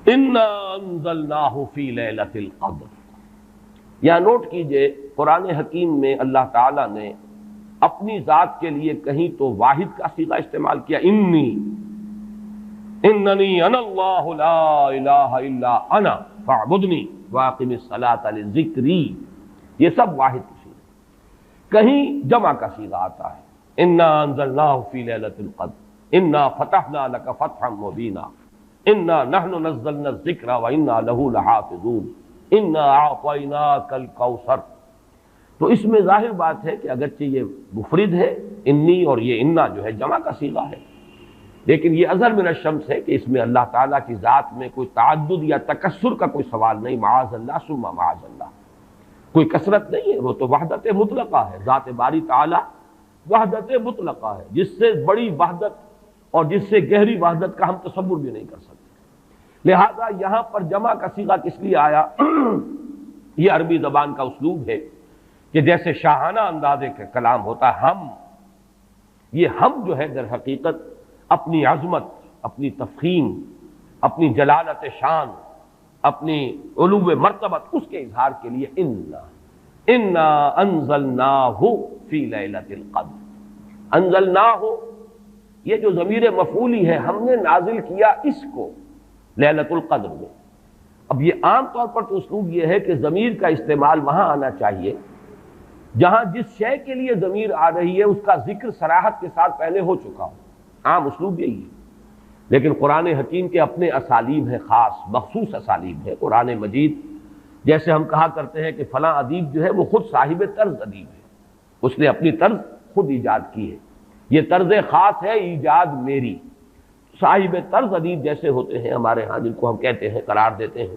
انا انزلناہ فی لیلۃ القدر. یہاں نوٹ کیجئے قرآن حکیم میں اللہ تعالیٰ نے اپنی ذات کے لیے کہیں تو واحد کا صیغہ استعمال کیا، اننی انا اللہ لا الہ الا انا فاعبدنی واقم الصلاۃ لذکری. یہ سب واحد کی صیغہ. کہیں جمع کا صیغہ آتا ہے، انا انزلناہ فی لیلۃ القدر، انا فتحنا لک فتحا مبینا، انا نحن نزلنا الذکر وانا لہ لحافظون، انا اعطیناک الکوثر. تو اس میں ظاہر بات ہے کہ اگرچہ یہ مفرد ہے انی، اور یہ انا جو ہے جمع کا صیغہ ہے، لیکن یہ اظہر من الشمس ہے کہ اس میں اللہ تعالیٰ کی ذات میں کوئی تعدد یا تکثر کا کوئی سوال نہیں. معاذ اللہ ثم معاذ اللہ، کوئی کثرت نہیں ہے، وہ تو وحدت مطلقہ ہے. ذات باری تعالیٰ وحدت مطلقہ ہے، جس سے بڑی وحدت اور جس سے گہری وحدت کا ہم تصور بھی نہیں کر سکتے. لہذا یہاں پر جمع کا صیغہ کس لیے آیا؟ یہ عربی زبان کا اسلوب ہے کہ جیسے شاہانہ انداز کا کلام ہوتا ہے ہم، یہ ہم جو ہے در حقیقت اپنی عظمت، اپنی تفخیم، اپنی جلالت شان، اپنی علو مرتبت، اس کے اظہار کے لیے انا انزلناہ فی لیلۃ القدر. انزلناہ، یہ جو ضمیر مفعولی ہے، ہم نے نازل کیا اس کو لیلۃ القدر میں. اب یہ عام طور پر تو اسلوب یہ ہے کہ ضمیر کا استعمال وہاں آنا چاہیے جہاں جس شے کے لیے ضمیر آ رہی ہے اس کا ذکر صراحت کے ساتھ پہلے ہو چکا ہو. عام اسلوب یہی ہے، لیکن قرآن حکیم کے اپنے اسالیب ہیں، خاص مخصوص اسالیب ہے. قرآن مجید جیسے ہم کہا کرتے ہیں کہ فلاں ادیب جو ہے وہ خود صاحب طرز ادیب ہے، اس نے اپنی طرز خود ایجاد کی ہے، یہ طرز خاص ہے ایجاد میری. صاحب طرز ادیب جیسے ہوتے ہیں ہمارے ہاں، جن کو ہم کہتے ہیں، قرار دیتے ہیں.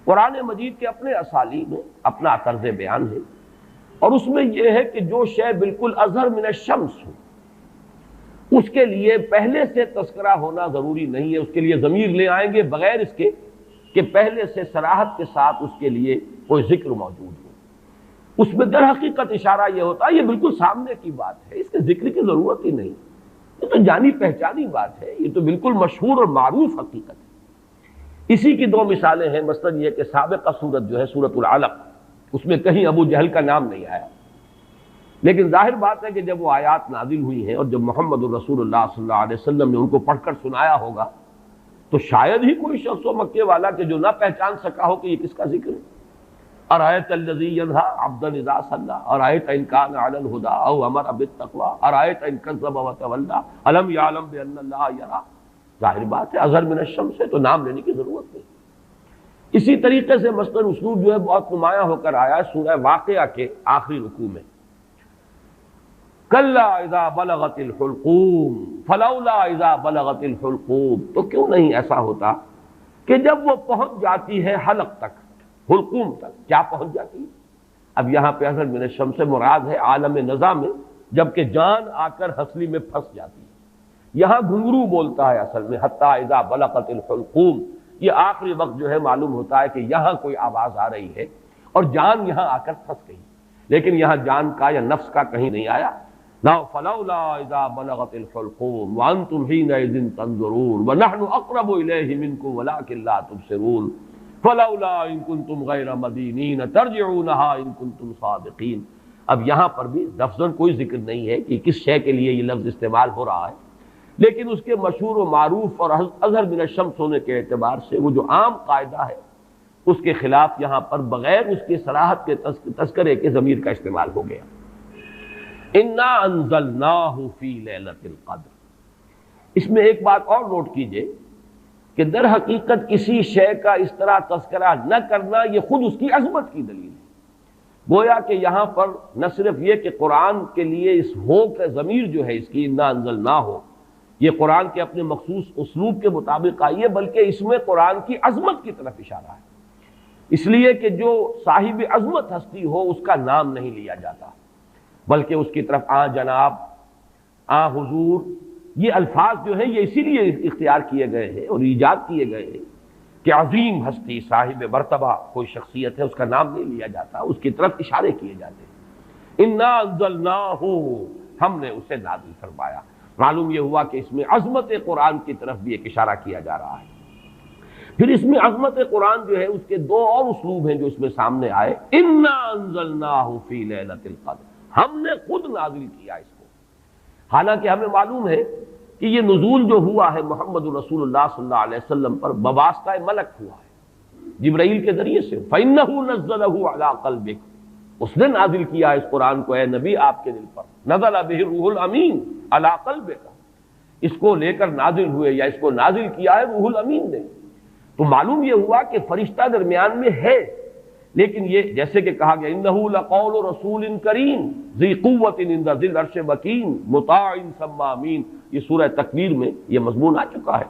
قرآن مجید کے اپنے اسالیب ہیں، اپنا طرز بیان ہے، اور اس میں یہ ہے کہ جو شے بالکل اظہر من الشمس ہو اس کے لیے پہلے سے تذکرہ ہونا ضروری نہیں ہے. اس کے لیے ضمیر لے آئیں گے بغیر اس کے کہ پہلے سے صراحت کے ساتھ اس کے لیے کوئی ذکر موجود ہو. اس میں در حقیقت اشارہ یہ ہوتا ہے یہ بالکل سامنے کی بات ہے، اس کے ذکر کی ضرورت ہی نہیں. یہ تو جانی پہچانی بات ہے، یہ تو بالکل مشہور اور معروف حقیقت ہے. اسی کی دو مثالیں ہیں. مثلا یہ کہ سابقہ سورت جو ہے سورۃ العلق، اس میں کہیں ابو جہل کا نام نہیں آیا، لیکن ظاہر بات ہے کہ جب وہ آیات نازل ہوئی ہیں اور جب محمد الرسول اللہ صلی اللہ علیہ وسلم نے ان کو پڑھ کر سنایا ہوگا تو شاید ہی کوئی شخص و مکے والا کہ جو نہ پہچان سکا ہو کہ یہ کس کا ذکر ہے. ارایت الذی ینہی عبدا اذا صلی ارایت ان کان علی الہدی او امر بالتقوی ارایت ان کذب وتولی الم یعلم بان اللہ یری. ظاہر بات ہے اظہر من الشمس ہے تو نام لینے کی ضرورت نہیں. اسی طریقے سے مثلا اسلوب جو ہے بہت نمایاں ہو کر آیا ہے سورہ واقعہ کے آخری رکوع میں، کلا اذا بلغت الحلقوم فلولا اذا بلغت الحلقوم. تو کیوں نہیں ایسا ہوتا کہ جب وہ پہنچ جاتی ہے حلق تک، حلقوم تک، کیا پہنچ جاتی ہے؟ اب یہاں پہ اصل من الشمس سے مراد ہے عالم نظام میں جبکہ جان آ کر ہنسلی میں پھنس جاتی ہے. یہاں گھنگرو بولتا ہے اصل میں حتی اذا بلغت الحلقوم. یہ آخری وقت جو ہے معلوم ہوتا ہے کہ یہاں کوئی آواز آ رہی ہے اور جان یہاں آ کر پھنس گئی، لیکن یہاں جان کا یا نفس کا کہیں نہیں آیا. فلولا اذا بلغت الحلقوم وانتم حينئذ تنظرون ونحن اقرب اليه منكم ولكن لا تبصرون فلولا ان كنتم غير مدينين ترجعونها ان كنتم صادقين. اب یہاں پر بھی لفظاً کوئی ذکر نہیں ہے کہ کس شے کے لیے یہ لفظ استعمال ہو رہا ہے، لیکن اس کے مشہور و معروف اور اظہر من الشمس ہونے کے اعتبار سے وہ جو عام قاعدہ ہے اس کے خلاف یہاں پر بغیر اس کی صراحت کے تذکرے کے ضمیر کا استعمال ہو گیا. انا انزلناہ فی لیلۃ القدر. اس میں ایک بات اور نوٹ کیجئے کہ در حقیقت کسی شے کا اس طرح تذکرہ نہ کرنا یہ خود اس کی عظمت کی دلیل ہے. گویا کہ یہاں پر نہ صرف یہ کہ قرآن کے لیے اس ہو کا ضمیر جو ہے اس کی انا انزلناہ ہو، یہ قرآن کے اپنے مخصوص اسلوب کے مطابق آئی ہے، بلکہ اس میں قرآن کی عظمت کی طرف اشارہ ہے. اس لیے کہ جو صاحب عظمت ہستی ہو اس کا نام نہیں لیا جاتا، بلکہ اس کی طرف آ جناب، آ حضور، یہ الفاظ جو ہیں یہ اسی لیے اختیار کیے گئے ہیں اور ایجاد کیے گئے ہیں کہ عظیم ہستی صاحب مرتبہ کوئی شخصیت ہے، اس کا نام نہیں لیا جاتا، اس کی طرف اشارے کیے جاتے ہیں. انا انزلناہ، ہم نے اسے نازل فرمایا. معلوم یہ ہوا کہ اس میں عظمت قرآن کی طرف بھی ایک اشارہ کیا جا رہا ہے. پھر اس میں عظمت قرآن جو ہے اس کے دو اور اسلوب ہیں جو اس میں سامنے آئے. انا انزلناہ فی لیلۃ القدر، ہم نے خود نازل کیا اس کو. حالانکہ ہمیں معلوم ہے کہ یہ نزول جو ہوا ہے محمد رسول اللہ صلی اللہ علیہ وسلم پر بواسطہ ملک ہوا ہے، جبرائیل کے ذریعے سے. فإنہ نزلہ علی قلبک، اس نے نازل کیا اس قرآن کو اے نبی آپ کے دل پر. نزل بہ الروح الامین علی قلبک، اس کو لے کر نازل ہوئے یا اس کو نازل کیا ہے روح الامین نے. تو معلوم یہ ہوا کہ فرشتہ درمیان میں ہے، لیکن یہ جیسے کہ کہا گیا انہ لقول رسول کریم ذی قوت عند ذی العرش مکین مطاع ثم امین. یہ سورہ تکویر میں یہ مضمون آ چکا ہے،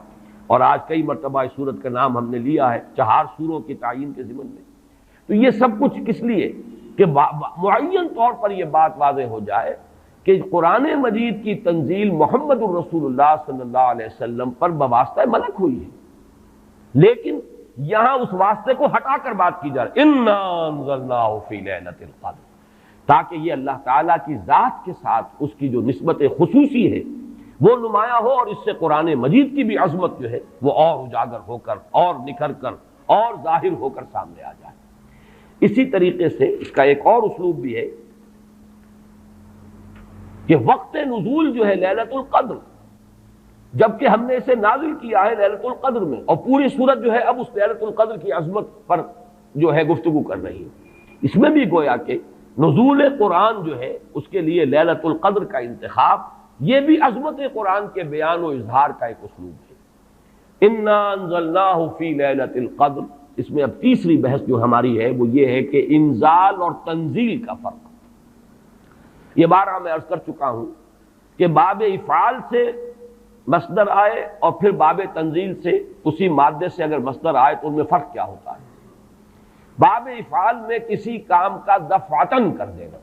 اور آج کئی مرتبہ اس سورت کا نام ہم نے لیا ہے 4 سوروں کی تعین کے ضمن میں. تو یہ سب کچھ کس لیے کہ معین طور پر یہ بات واضح ہو جائے کہ قرآن مجید کی تنزیل محمد الرسول اللہ صلی اللہ علیہ وسلم پر بواسطہ ملک ہوئی ہے، لیکن یہاں اس واسطے کو ہٹا کر بات کی جا رہی ہے انا انزلناہ فی لیلۃ القدر، تاکہ یہ اللہ تعالیٰ کی ذات کے ساتھ اس کی جو نسبت خصوصی ہے وہ نمایاں ہو، اور اس سے قرآن مجید کی بھی عظمت جو ہے وہ اور اجاگر ہو کر اور نکھر کر اور ظاہر ہو کر سامنے آ جائے. اسی طریقے سے اس کا ایک اور اسلوب بھی ہے کہ وقت نزول جو ہے لیلۃ القدر، جبکہ ہم نے اسے نازل کیا ہے لیلۃ القدر میں، اور پوری سورت جو ہے اب اس لیلۃ القدر کی عظمت پر جو ہے گفتگو کر رہی ہے. اس میں بھی گویا کہ نزول قرآن جو ہے اس کے لیے لیلۃ القدر کا انتخاب یہ بھی عظمت قرآن کے بیان و اظہار کا ایک اسلوب ہے. انا انزلناہ فی لیلۃ القدر. اس میں اب تیسری بحث جو ہماری ہے وہ یہ ہے کہ انزال اور تنزیل کا فرق. یہ بارہ میں عرض کر چکا ہوں کہ باب افعال سے مصدر آئے اور پھر باب تنزیل سے اسی مادے سے اگر مصدر آئے تو ان میں فرق کیا ہوتا ہے. باب افعال میں کسی کام کا دفعتن کر دینا،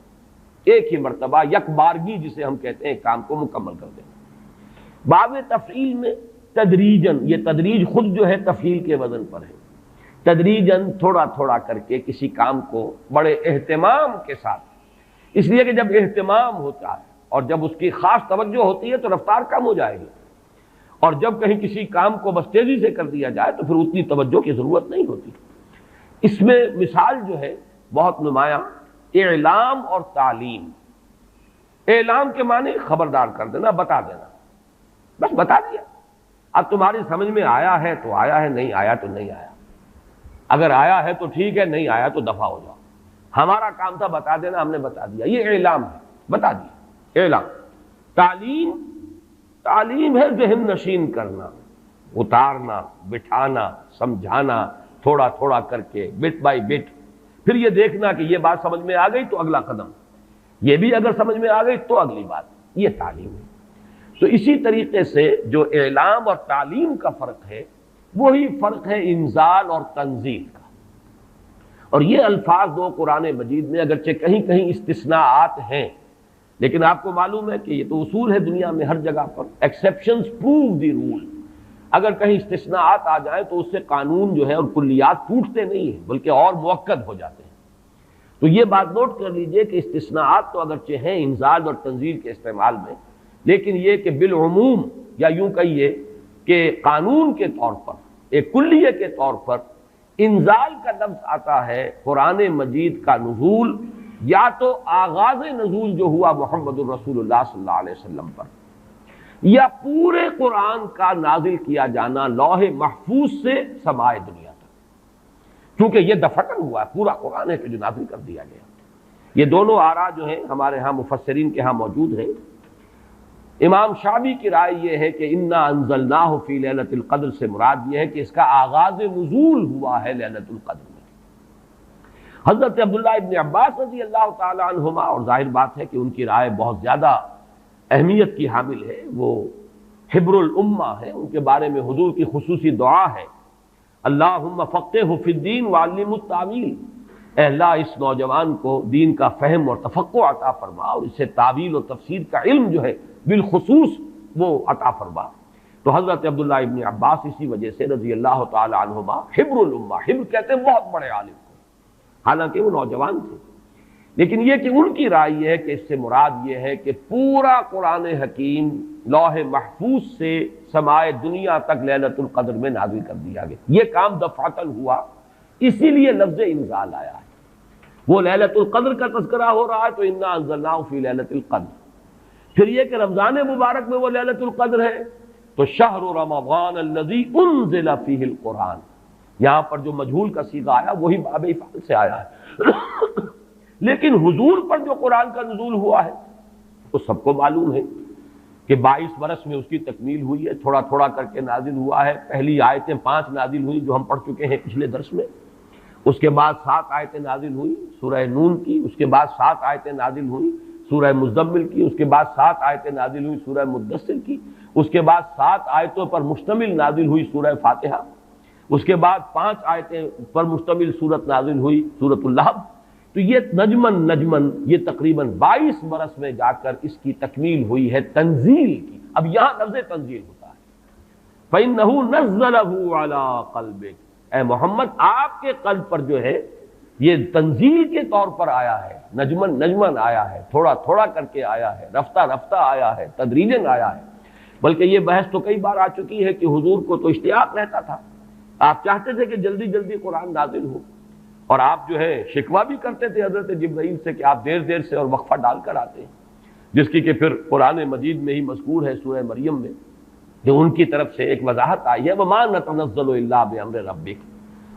ایک ہی مرتبہ یک بارگی جسے ہم کہتے ہیں کام کو مکمل کر دینا. باب تفعیل میں تدریجن، یہ تدریج خود جو ہے تفعیل کے وزن پر ہے، تدریجن تھوڑا تھوڑا کر کے کسی کام کو بڑے اہتمام کے ساتھ. اس لیے کہ جب اہتمام ہوتا ہے اور جب اس کی خاص توجہ ہوتی ہے تو رفتار کم ہو جائے گی، اور جب کہیں کسی کام کو بس تیزی سے کر دیا جائے تو پھر اتنی توجہ کی ضرورت نہیں ہوتی. اس میں مثال جو ہے بہت نمایاں اعلام اور تعلیم. اعلام کے معنی خبردار کر دینا، بتا دینا، بس بتا دیا. اب تمہاری سمجھ میں آیا ہے تو آیا ہے، نہیں آیا تو نہیں آیا. اگر آیا ہے تو ٹھیک ہے، نہیں آیا تو دفع ہو جاؤ. ہمارا کام تھا بتا دینا، ہم نے بتا دیا، یہ اعلام ہے، بتا دیا اعلام. تعلیم، تعلیم ہے ذہن نشین کرنا، اتارنا، بٹھانا، سمجھانا، تھوڑا تھوڑا کر کے بٹ بائی بٹ. پھر یہ دیکھنا کہ یہ بات سمجھ میں آ گئی تو اگلا قدم، یہ بھی اگر سمجھ میں آ گئی تو اگلی بات. یہ تعلیم ہے. تو اسی طریقے سے جو اعلام اور تعلیم کا فرق ہے وہی فرق ہے انزال اور تنزیل کا. اور یہ الفاظ دو قرآن مجید میں اگرچہ کہیں کہیں استثناءات ہیں، لیکن آپ کو معلوم ہے کہ یہ تو اصول ہے دنیا میں ہر جگہ پر، ایکسیپشنز پروو دی رول. اگر کہیں استثناءات آ جائیں تو اس سے قانون جو ہے اور کلیات ٹوٹتے نہیں ہیں بلکہ اور مؤکد ہو جاتے ہیں. تو یہ بات نوٹ کر لیجئے کہ استثناءات تو اگرچہ ہیں انزال اور تنزیل کے استعمال میں، لیکن یہ کہ بالعموم یا یوں کہیے کہ قانون کے طور پر، ایک کلیے کے طور پر انزال کا لفظ آتا ہے قرآن مجید کا نزول یا تو آغاز نزول جو ہوا محمد الرسول اللہ صلی اللہ علیہ وسلم پر، یا پورے قرآن کا نازل کیا جانا لوح محفوظ سے سمائے دنیا تک، کیونکہ یہ دفعتن ہوا ہے، پورا قرآن ہے کہ جو نازل کر دیا گیا. یہ دونوں آراء جو ہیں ہمارے ہاں مفسرین کے ہاں موجود ہیں. امام شعبی کی رائے یہ ہے کہ انا انزلناہ فی لیلۃ القدر سے مراد یہ ہے کہ اس کا آغاز نزول ہوا ہے لیلۃ القدر میں. حضرت عبداللہ ابن عباس رضی اللہ تعالی عنہما، اور ظاہر بات ہے کہ ان کی رائے بہت زیادہ اہمیت کی حامل ہے، وہ حبر الامہ ہے، ان کے بارے میں حضور کی خصوصی دعا ہے اللہم فقہہ فی الدین وعلمہ التاویل. اے اللہ اس نوجوان کو دین کا فہم اور تفقہ عطا فرما اور اسے تعویل و تفسیر کا علم جو ہے بالخصوص وہ عطا فرما. تو حضرت عبداللہ ابن عباس اسی وجہ سے رضی اللہ تعالی عنہما حبر الامہ، حبر کہتے ہیں بہت بڑے عالم کو، حالانکہ وہ نوجوان تھے. لیکن یہ کہ ان کی رائے یہ ہے کہ اس سے مراد یہ ہے کہ پورا قرآن حکیم لوح محفوظ سے سمائے دنیا تک لیلۃ القدر میں نازل کر دیا گیا. یہ کام دفعتاً ہوا، اسی لیے لفظ انزال آیا ہے. وہ لیلۃ القدر کا تذکرہ ہو رہا ہے تو انا انزلناہ فی لیلۃ القدر. پھر یہ کہ رمضان مبارک میں وہ لیلۃ القدر ہے تو شہر رمضان الذی انزل فیہ القرآن. یہاں پر جو مجہول کا صیغہ آیا وہی باب افعال سے آیا ہے. لیکن حضور پر جو قرآن کا نزول ہوا ہے تو سب کو معلوم ہے کہ 22 برس میں اس کی تکمیل ہوئی ہے، تھوڑا تھوڑا کر کے نازل ہوا ہے. پہلی آیتیں 5 نازل ہوئی جو ہم پڑھ چکے ہیں پچھلے درس میں، اس کے بعد 7 آیتیں نازل ہوئی سورہ نون کی، اس کے بعد 7 آیتیں نازل ہوئی سورہ مزمل کی، اس کے بعد 7 آیتیں نازل ہوئی سورہ مدثر کی، اس کے بعد 7 آیتوں پر مشتمل نازل ہوئی سورہ فاتحہ، اس کے بعد 5 آیتیں پر مشتمل سورت نازل ہوئی سورۃ اللہب. تو یہ نجمن یہ تقریباً 22 برس میں جا کر اس کی تکمیل ہوئی ہے تنزیل کی. اب یہاں لفظ تنزیل ہوتا ہے فَإِنَّهُ نَزَّلَهُ عَلَىٰ قَلْبِكَ. اے محمد آپ کے قلب پر جو ہے یہ تنزیل کے طور پر آیا ہے، نجمن آیا ہے، تھوڑا تھوڑا کر کے آیا ہے، رفتہ رفتہ آیا ہے، تدریجاً آیا ہے. بلکہ یہ بحث تو کئی بار آ چکی ہے کہ حضور کو تو اشتیاق رہتا تھا، آپ چاہتے تھے کہ جلدی جلدی قرآن نازل ہو، اور آپ جو ہے شکوہ بھی کرتے تھے حضرت جبرائیل سے کہ آپ دیر دیر سے اور وقفہ ڈال کر آتے ہیں، جس کی کہ پھر قرآن مجید میں ہی مذکور ہے سورہ مریم میں کہ ان کی طرف سے ایک وضاحت آئی ہے وَمَا نَتَنَزَّلُ إِلَّا بِأَمْرِ رَبِّكَ.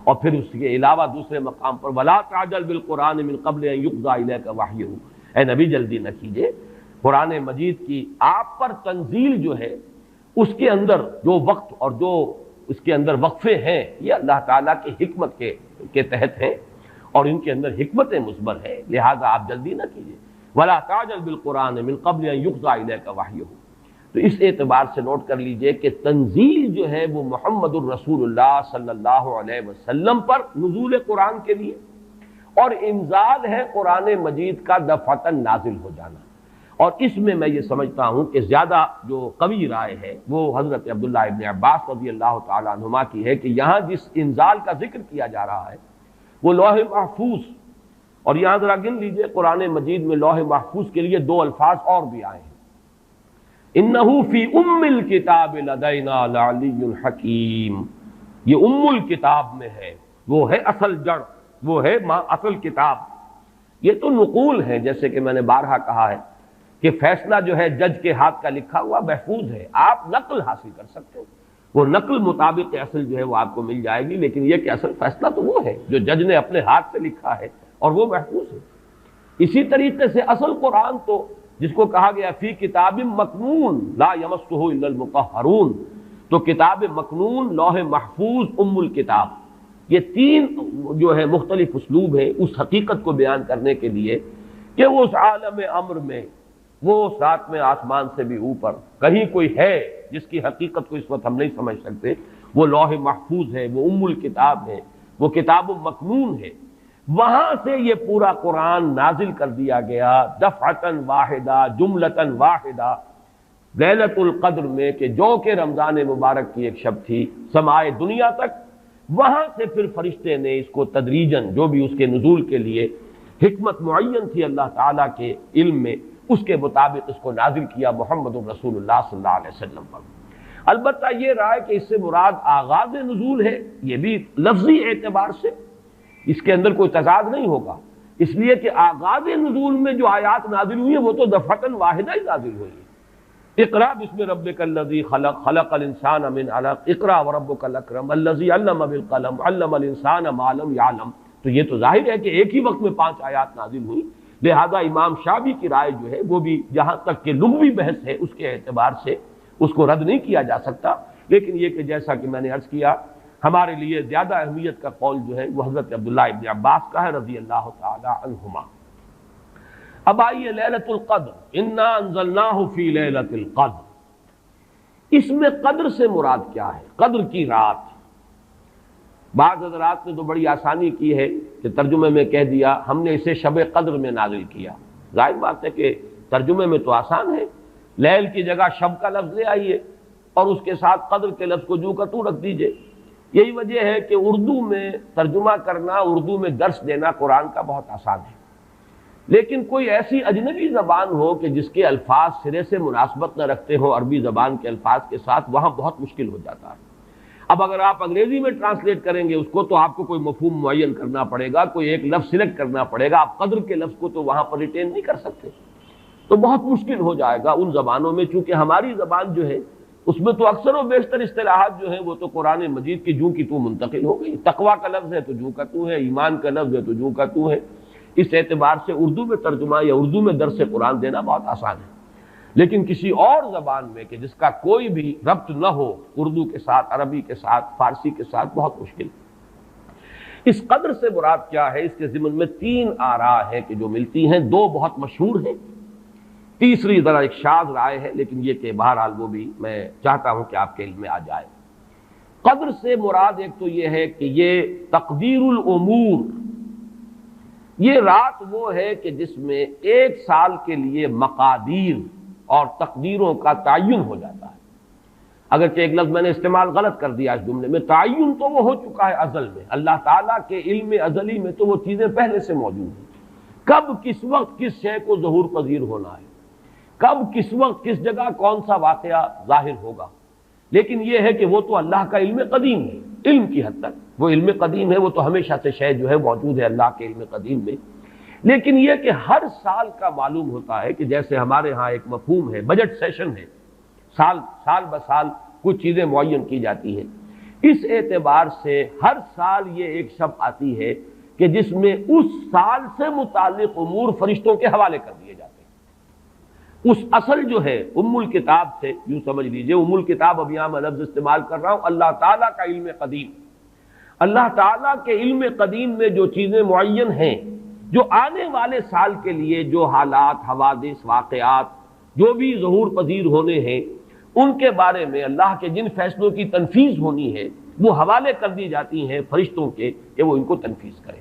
اور پھر اس کے علاوہ دوسرے مقام پر وَلَا تَعْجَلْ بِالْقُرْآنِ مِن قَبْلِ أَن يُقْضَىٰ إِلَيْكَ وَحْيُهُ. اے نبی جلدی نہ کیجیے، قرآن مجید کی آپ پر تنزیل جو ہے اس کے اندر جو وقت اور جو اس کے اندر وقفے ہیں یہ اللہ تعالیٰ کی حکمت کے تحت ہیں اور ان کے اندر حکمت مثمر ہے، لہذا آپ جلدی نہ کیجیے. وَلَا تَعْجَلْ بِالْقُرْآنِ مِن قَبْلِ أَن يُقْضَىٰ إِلَيْكَ وَحْيُهُ. تو اس اعتبار سے نوٹ کر لیجئے کہ تنزیل جو ہے وہ محمد الرسول اللہ صلی اللہ علیہ وسلم پر نزول قرآن کے لیے، اور انزال ہے قرآن مجید کا دفعتاً نازل ہو جانا. اور اس میں یہ سمجھتا ہوں کہ زیادہ جو قوی رائے ہے وہ حضرت عبداللہ ابن عباس رضی اللہ تعالیٰ عنہما کی ہے کہ یہاں جس انزال کا ذکر کیا جا رہا ہے وہ لوح محفوظ. اور یہاں ذرا گن لیجئے قرآن مجید میں لوح محفوظ کے لیے 2 الفاظ اور بھی آئے ہیں. اِنَّهُ فِي أُمِّ الْكِتَابِ لَدَيْنَا لَعَلِيٌّ حَكِيمٌ. یہ ام الکتاب میں ہے، وہ ہے اصل جڑ، وہ ہے اصل کتاب. یہ تو نقول ہے، جیسے کہ میں نے بارہا کہا ہے کہ فیصلہ جو ہے جج کے ہاتھ کا لکھا ہوا محفوظ ہے، آپ نقل حاصل کر سکتے ہو، وہ نقل مطابق اصل جو ہے وہ آپ کو مل جائے گی، لیکن یہ کہ اصل فیصلہ تو وہ ہے جو جج نے اپنے ہاتھ سے لکھا ہے اور وہ محفوظ ہے. اسی طریقے سے اصل قرآن تو جس کو کہا گیا فی کتاب مکنون لا یمسہ الا المطہرون، تو کتاب مکنون، لوح محفوظ، ام الکتاب، یہ 3 جو ہے مختلف اسلوب ہیں اس حقیقت کو بیان کرنے کے لیے کہ وہ اس عالم امر میں، وہ 7ویں آسمان سے بھی اوپر کہیں کوئی ہے جس کی حقیقت کو اس وقت ہم نہیں سمجھ سکتے، وہ لوح محفوظ ہے، وہ ام الکتاب ہے، وہ کتاب مکنون ہے. وہاں سے یہ پورا قرآن نازل کر دیا گیا دفعتاً واحدہ، جملتاً واحدہ، لیلۃ القدر میں، کہ جو کہ رمضان مبارک کی ایک شب تھی، سمائے دنیا تک. وہاں سے پھر فرشتے نے اس کو تدریجاً جو بھی اس کے نزول کے لیے حکمت معین تھی اللہ تعالیٰ کے علم میں، اس کے مطابق اس کو نازل کیا محمد رسول اللہ صلی اللہ علیہ وسلم پر. البتہ یہ رائے کہ اس سے مراد آغاز نزول ہے، یہ بھی لفظی اعتبار سے اس کے اندر کوئی تضاد نہیں ہوگا، اس لیے کہ آغاز نزول میں جو آیات نازل ہوئی ہیں وہ تو دفعتاً واحدہ ہی نازل ہوئی ہیں. اقرأ بسم ربک الذی خلق، خلق الانسان من علق، اقرأ وربک الاکرم الذی علم بالقلم، علم الانسان ما لم یعلم. تو یہ تو ظاہر ہے کہ ایک ہی وقت میں 5 آیات نازل ہوئی، لہذا امام شافعی کی رائے جو ہے وہ بھی جہاں تک کہ لغوی بحث ہے اس کے اعتبار سے اس کو رد نہیں کیا جا سکتا. لیکن یہ کہ جیسا کہ میں نے عرض کیا ہمارے لیے زیادہ اہمیت کا قول جو ہے وہ حضرت عبداللہ ابن عباس کا ہے رضی اللہ تعالی عنہما. اب آئیے لیلۃ القدر، انا انزلناہ فی لیلۃ القدر. اس میں قدر سے مراد کیا ہے؟ قدر کی رات. بعض حضرات نے تو بڑی آسانی کی ہے کہ ترجمے میں کہہ دیا ہم نے اسے شب قدر میں نازل کیا. ظاہر بات ہے کہ ترجمے میں تو آسان ہے، لیل کی جگہ شب کا لفظ لے آئیے اور اس کے ساتھ قدر کے لفظ کو جو کا تو رکھ دیجئے. یہی وجہ ہے کہ اردو میں ترجمہ کرنا، اردو میں درس دینا قرآن کا بہت آسان ہے. لیکن کوئی ایسی اجنبی زبان ہو کہ جس کے الفاظ سرے سے مناسبت نہ رکھتے ہوں عربی زبان کے الفاظ کے ساتھ، وہاں بہت مشکل ہو جاتا ہے۔ اب اگر آپ انگریزی میں ٹرانسلیٹ کریں گے اس کو تو آپ کو کوئی مفہوم معین کرنا پڑے گا، کوئی ایک لفظ سلیکٹ کرنا پڑے گا، آپ قدر کے لفظ کو تو وہاں پر ریٹین نہیں کر سکتے، تو بہت مشکل ہو جائے گا ان زبانوں میں۔ چونکہ ہماری زبان جو ہے اس میں تو اکثر و بیشتر اصطلاحات جو ہیں وہ تو قرآن مجید کی جوں کی تو منتقل ہو گئی۔ تقویٰ کا لفظ ہے تو جوں کا تو ہے، ایمان کا لفظ ہے تو جوں کا تو ہے۔ اس اعتبار سے اردو میں ترجمہ یا اردو میں درس قرآن دینا بہت آسان ہے، لیکن کسی اور زبان میں کہ جس کا کوئی بھی ربط نہ ہو اردو کے ساتھ، عربی کے ساتھ، فارسی کے ساتھ، بہت مشکل۔ اس قدر سے مراد کیا ہے؟ اس کے ضمن میں 3 آراء ہیں کہ جو ملتی ہیں، 2 بہت مشہور ہیں، تیسری ذرا ایک شاذ رائے ہے، لیکن یہ کہ بہرحال وہ بھی میں چاہتا ہوں کہ آپ کے علم میں آ جائے۔ قدر سے مراد ایک تو یہ ہے کہ یہ تقدیر الامور، یہ رات وہ ہے کہ جس میں 1 سال کے لیے مقادیر اور تقدیروں کا تعین ہو جاتا ہے۔ اگرچہ ایک لفظ میں نے استعمال غلط کر دیا اس جملے میں، تعین تو وہ ہو چکا ہے ازل میں، اللہ تعالیٰ کے علم ازلی میں تو وہ چیزیں پہلے سے موجود ہیں، کب کس وقت کس شے کو ظہور پذیر ہونا ہے، کب کس وقت کس جگہ کون سا واقعہ ظاہر ہوگا۔ لیکن یہ ہے کہ وہ تو اللہ کا علم قدیم ہے، علم کی حد تک وہ علم قدیم ہے، وہ تو ہمیشہ سے شے جو ہے موجود ہے اللہ کے علم قدیم میں۔ لیکن یہ کہ ہر سال کا معلوم ہوتا ہے کہ جیسے ہمارے ہاں ایک مفہوم ہے، بجٹ سیشن ہے، سال بسال کچھ چیزیں معین کی جاتی ہیں، اس اعتبار سے ہر سال یہ ایک شب آتی ہے کہ جس میں اس سال سے متعلق امور فرشتوں کے حوالے کر دیے جاتے ہیں۔ اس اصل جو ہے ام الکتاب سے، یوں سمجھ لیجئے ام الکتاب، اب یہاں میں لفظ استعمال کر رہا ہوں، اللہ تعالیٰ کا علم قدیم، اللہ تعالیٰ کے علم قدیم میں جو چیزیں معین ہیں، جو آنے والے سال کے لیے جو حالات، حوادث، واقعات جو بھی ظہور پذیر ہونے ہیں، ان کے بارے میں اللہ کے جن فیصلوں کی تنفیذ ہونی ہے وہ حوالے کر دی جاتی ہیں فرشتوں کے کہ وہ ان کو تنفیذ کریں۔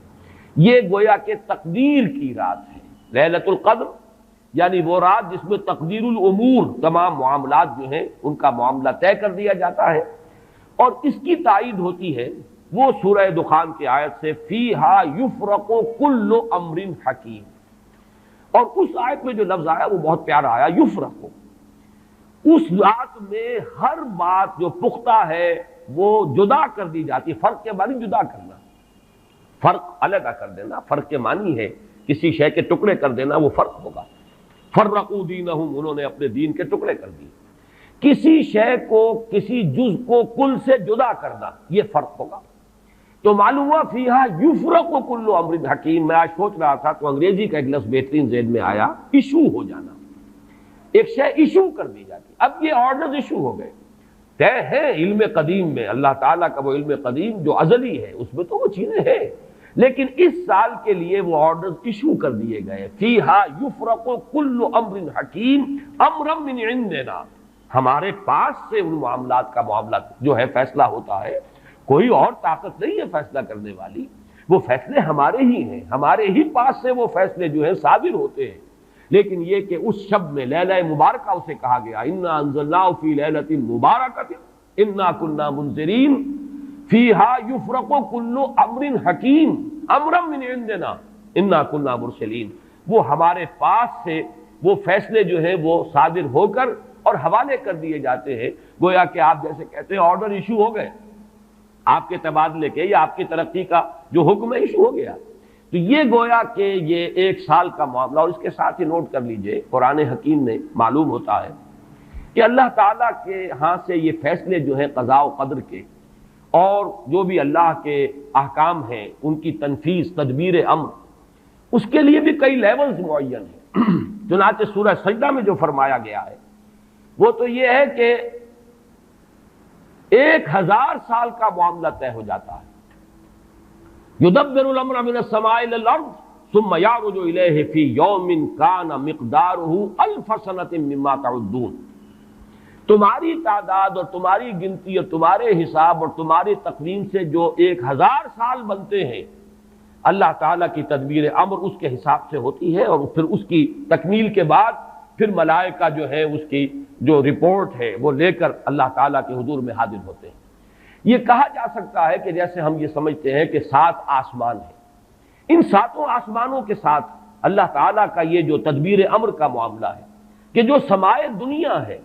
یہ گویا کہ تقدیر کی رات ہے، لیلۃ القدر، یعنی وہ رات جس میں تقدیر الامور، تمام معاملات جو ہیں ان کا معاملہ طے کر دیا جاتا ہے۔ اور اس کی تائید ہوتی ہے وہ سورہ دخان کی آیت سے، فیہا یفرق کل امر حکیم، اور اس آیت میں جو لفظ آیا وہ بہت پیارا آیا، یفرق، اس رات میں ہر بات جو پختہ ہے وہ جدا کر دی جاتی۔ فرق کے معنی جدا کرنا، فرق علیحدہ کر دینا، فرق کے معنی ہے کسی شے کے ٹکڑے کر دینا، وہ فرق ہوگا۔ فرقوا دینہم، انہوں نے اپنے دین کے ٹکڑے کر دیے۔ کسی شے کو، کسی جز کو کل سے جدا کرنا، یہ فرق ہوگا۔ تو معلوم ہوا فیہا یفرق کل امر حکیم۔ میں آج سوچ رہا تھا تو انگریزی کا ایک لفظ بہترین ذہن میں آیا، ایشو ہو جانا، ایک شے ایشو کر دی جاتی۔ اب یہ آرڈرز ایشو ہو گئے، طے ہیں علم قدیم میں، اللہ تعالیٰ کا وہ علم قدیم جو ازلی ہے اس میں تو وہ چیزیں ہیں، لیکن اس سال کے لیے وہ آرڈرز ایشو کر دیے گئے۔ فیہا یفرق کل امر حکیم امرا من عندنا، ہمارے پاس سے ان معاملات کا معاملہ جو ہے فیصلہ ہوتا ہے، کوئی اور طاقت نہیں ہے فیصلہ کرنے والی، وہ فیصلے ہمارے ہی ہیں، ہمارے ہی پاس سے وہ فیصلے جو ہیں صادر ہوتے ہیں۔ لیکن یہ کہ اس شب میں لیلہ مبارکہ اسے کہا گیا، انا انزلناہ فی لیلۃ مبارکۃ انا کنا منذرین فیہا یفرق کل امر حکیم امرا من عندنا انا کنا مرسلین، وہ ہمارے پاس سے وہ فیصلے جو ہیں وہ صادر ہو کر اور حوالے کر دیے جاتے ہیں۔ گویا کہ آپ جیسے کہتے ہیں آرڈر ایشو ہو گئے، آپ کے تبادلے کے یا آپ کی ترقی کا جو حکم ہے ایشو ہو گیا۔ تو یہ گویا کہ یہ 1 سال کا معاملہ، اور اس کے ساتھ ہی نوٹ کر لیجئے قرآن حکیم میں معلوم ہوتا ہے کہ اللہ تعالیٰ کے ہاں سے یہ فیصلے جو ہیں قضاء و قدر کے، اور جو بھی اللہ کے احکام ہیں ان کی تنفیذ، تدبیر امر، اس کے لیے بھی کئی لیولز معین ہیں۔ چنانچہ سورہ سجدہ میں جو فرمایا گیا ہے وہ تو یہ ہے کہ 1000 سال کا معاملہ طے ہو جاتا ہے۔ یدبر الامر من السماء الى الارض ثم يعرج الیہ فی یوم کان مقدارہ 1000 سنۃ مما تعدون، تمہاری تعداد اور تمہاری گنتی اور تمہارے حساب اور تمہاری تقویم سے جو 1000 سال بنتے ہیں، اللہ تعالیٰ کی تدبیر امر اس کے حساب سے ہوتی ہے، اور پھر اس کی تکمیل کے بعد پھر ملائکہ جو ہے اس کی جو رپورٹ ہے وہ لے کر اللہ تعالیٰ کے حضور میں حاضر ہوتے ہیں۔ یہ کہا جا سکتا ہے کہ جیسے ہم یہ سمجھتے ہیں کہ 7 آسمان ہیں، ان 7 آسمانوں کے ساتھ اللہ تعالیٰ کا یہ جو تدبیر امر کا معاملہ ہے کہ جو سمائے دنیا ہے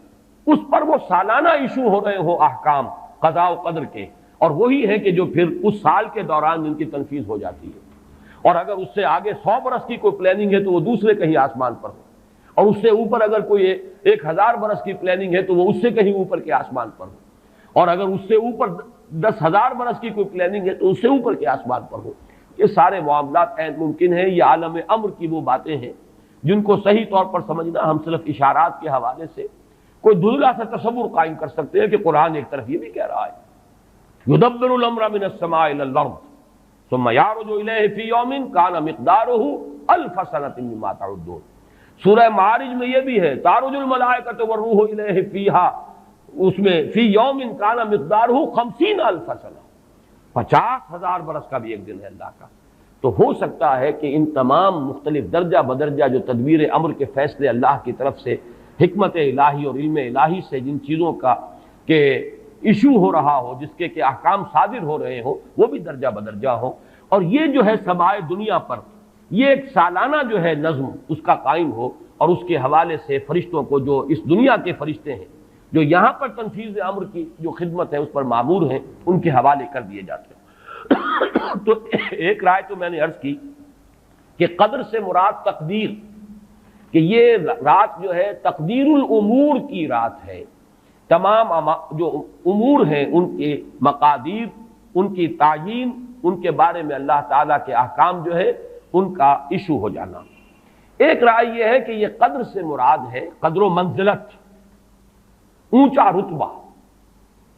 اس پر وہ سالانہ ایشو ہو رہے ہوں احکام قضاء و قدر کے، اور وہی ہے کہ جو پھر اس سال کے دوران ان کی تنفیذ ہو جاتی ہے، اور اگر اس سے آگے 100 برس کی کوئی پلاننگ ہے تو وہ دوسرے کہیں آسمان پر ہو، اور اس سے اوپر اگر کوئی 1000 برس کی پلاننگ ہے تو وہ اس سے کہیں اوپر کے آسمان پر ہو، اور اگر اس سے اوپر 10,000 برس کی کوئی پلاننگ ہے تو اس سے اوپر کے آسمان پر ہو۔ یہ سارے معاملات عین ممکن ہیں، یہ عالم امر کی وہ باتیں ہیں جن کو صحیح طور پر سمجھنا ہم صرف اشارات کے حوالے سے کوئی دھندلا سا تصور قائم کر سکتے ہیں کہ قرآن ایک طرف یہ بھی کہہ رہا ہے یدبر الامر من السماء الى الارض ثم يعرج الیہ فی یوم کان مقدارہ 1000 سنۃ مما تعدون۔ سورہ معارج میں یہ بھی ہے تعرج الملائکۃ والروح الیہ فیہا، اس میں فی یوم کان مقدارہ 50,000 سنہ، 50,000 برس کا بھی ایک دن ہے اللہ کا۔ تو ہو سکتا ہے کہ ان تمام مختلف درجہ بدرجہ جو تدبیر امر کے فیصلے اللہ کی طرف سے حکمت الہی اور علم الہی سے جن چیزوں کا کہ ایشو ہو رہا ہو، جس کے کہ احکام صادر ہو رہے ہوں، وہ بھی درجہ بدرجہ ہوں، اور یہ جو ہے سمائے دنیا پر یہ ایک سالانہ جو ہے نظم اس کا قائم ہو، اور اس کے حوالے سے فرشتوں کو جو اس دنیا کے فرشتے ہیں جو یہاں پر تنفیذ امر کی جو خدمت ہے اس پر مامور ہیں، ان کے حوالے کر دیے جاتے ہیں۔ تو ایک رائے تو میں نے عرض کی کہ قدر سے مراد تقدیر، کہ یہ رات جو ہے تقدیر الامور کی رات ہے، تمام جو امور ہیں ان کے مقادیر، ان کی تعیین، ان کے بارے میں اللہ تعالیٰ کے احکام جو ہے ان کا ایشو ہو جانا۔ ایک رائے یہ ہے کہ یہ قدر سے مراد ہے قدر و منزلت، اونچا رتبہ،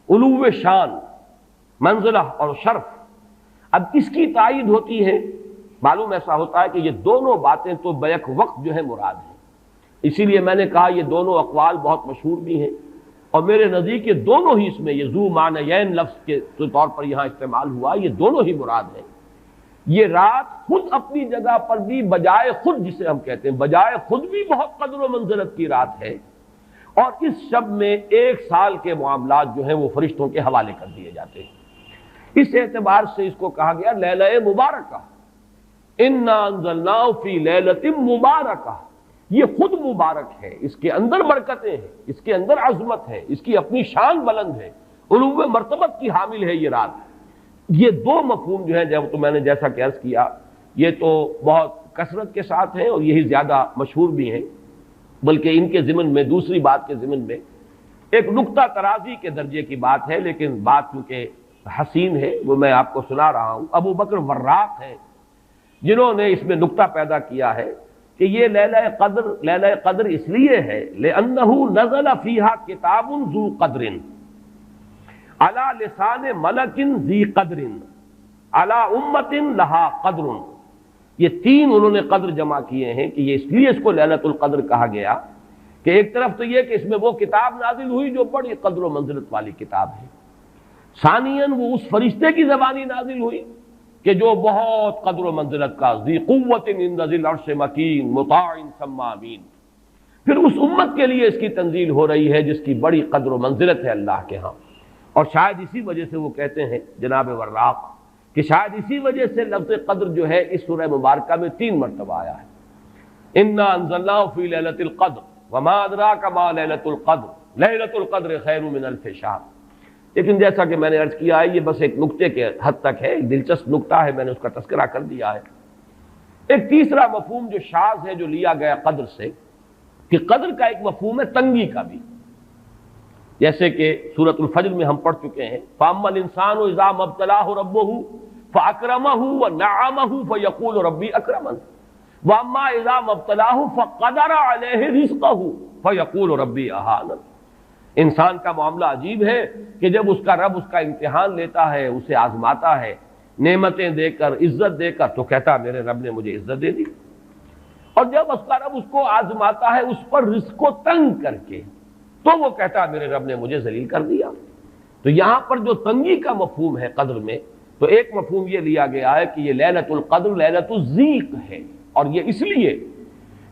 علو شان، منزلہ اور شرف۔ اب اس کی تائید ہوتی ہے، معلوم ایسا ہوتا ہے کہ یہ دونوں باتیں تو بیک وقت جو ہے مراد ہیں، اسی لیے میں نے کہا یہ دونوں اقوال بہت مشہور بھی ہیں، اور میرے نزدیک یہ دونوں ہی اس میں یہ ذو معنیین لفظ کے طور پر یہاں استعمال ہوا، یہ دونوں ہی مراد ہیں۔ یہ رات خود اپنی جگہ پر بھی بجائے خود، جسے ہم کہتے ہیں بجائے خود بھی بہت قدر و منزلت کی رات ہے، اور اس شب میں 1 سال کے معاملات جو ہیں وہ فرشتوں کے حوالے کر دیے جاتے ہیں۔ اس اعتبار سے اس کو کہا گیا لیلہ مبارکہ، انا انزلناہ فی لیلۃ مبارکہ، یہ خود مبارک ہے، اس کے اندر برکتیں ہیں، اس کے اندر عظمت ہے، اس کی اپنی شان بلند ہے، علو مرتبت کی حامل ہے یہ رات۔ یہ دو مفہوم جو ہیں جب تو میں نے جیسا کہ عرض کیا یہ تو بہت کثرت کے ساتھ ہیں اور یہی زیادہ مشہور بھی ہیں، بلکہ ان کے ضمن میں دوسری بات کے ضمن میں ایک نقطہ ترازی کے درجے کی بات ہے، لیکن بات چونکہ حسین ہے وہ میں آپ کو سنا رہا ہوں۔ ابو بکر وراق ہیں جنہوں نے اس میں نقطہ پیدا کیا ہے کہ یہ لیلہ قدر اس لیے ہے لأنه نزل فيها کتاب ذو قدر على لسان ملک ذی قدر على امت لها قدر۔ یہ 3 انہوں نے قدر جمع کیے ہیں کہ یہ اس لیے اس کو لیلۃ القدر کہا گیا کہ ایک طرف تو یہ کہ اس میں وہ کتاب نازل ہوئی جو بڑی قدر و منزلت والی کتاب ہے، ثانیاً وہ اس فرشتے کی زبانی نازل ہوئی کہ جو بہت قدر و منزلت کا ذی قوت عند ذی العرش مکین مطاع ثم امین، پھر اس امت کے لیے اس کی تنزیل ہو رہی ہے جس کی بڑی قدر و منزلت ہے اللہ کے ہاں۔ اور شاید اسی وجہ سے وہ کہتے ہیں جناب وراق کہ شاید اسی وجہ سے لفظ قدر جو ہے اس سورہ مبارکہ میں 3 مرتبہ آیا ہے، انا انزلناہ فی لیلۃ القدر وما ادراک ما لیلۃ القدر لیلۃ القدر خیر من الف شہر۔ لیکن جیسا کہ میں نے عرض کیا ہے یہ بس ایک نقطے کے حد تک ہے، ایک دلچسپ نقطہ ہے، میں نے اس کا تذکرہ کر دیا ہے۔ ایک تیسرا مفہوم جو شاذ ہے جو لیا گیا قدر سے، کہ قدر کا ایک مفہوم ہے تنگی کا بھی، جیسے کہ سورۃ الفجر میں ہم پڑھ چکے ہیں فَأَمَّا الْإِنسَانُ إِذَا مَا ابْتَلَاهُ رَبُّهُ فَأَكْرَمَهُ وَنَعَّمَهُ فَيَقُولُ رَبِّي أَكْرَمَنِ وَأَمَّا إِذَا مَا ابْتَلَاهُ فَقَدَرَ عَلَيْهِ رِزْقَهُ فَيَقُولُ رَبِّي أَهَانَنِ۔ انسان کا معاملہ عجیب ہے کہ جب اس کا رب اس کا امتحان لیتا ہے، اسے آزماتا ہے، نعمتیں دے کر، عزت دے کر، تو کہتا میرے رب نے مجھے عزت دے دی، اور جب اس کا رب اس کو آزماتا ہے اس پر رزق کو تنگ کر کے، تو وہ کہتا میرے رب نے مجھے ذلیل کر دیا۔ تو یہاں پر جو تنگی کا مفہوم ہے قدر میں، تو ایک مفہوم یہ لیا گیا ہے کہ یہ لیلۃ القدر لیلۃ الضیق ہے، اور یہ اس لیے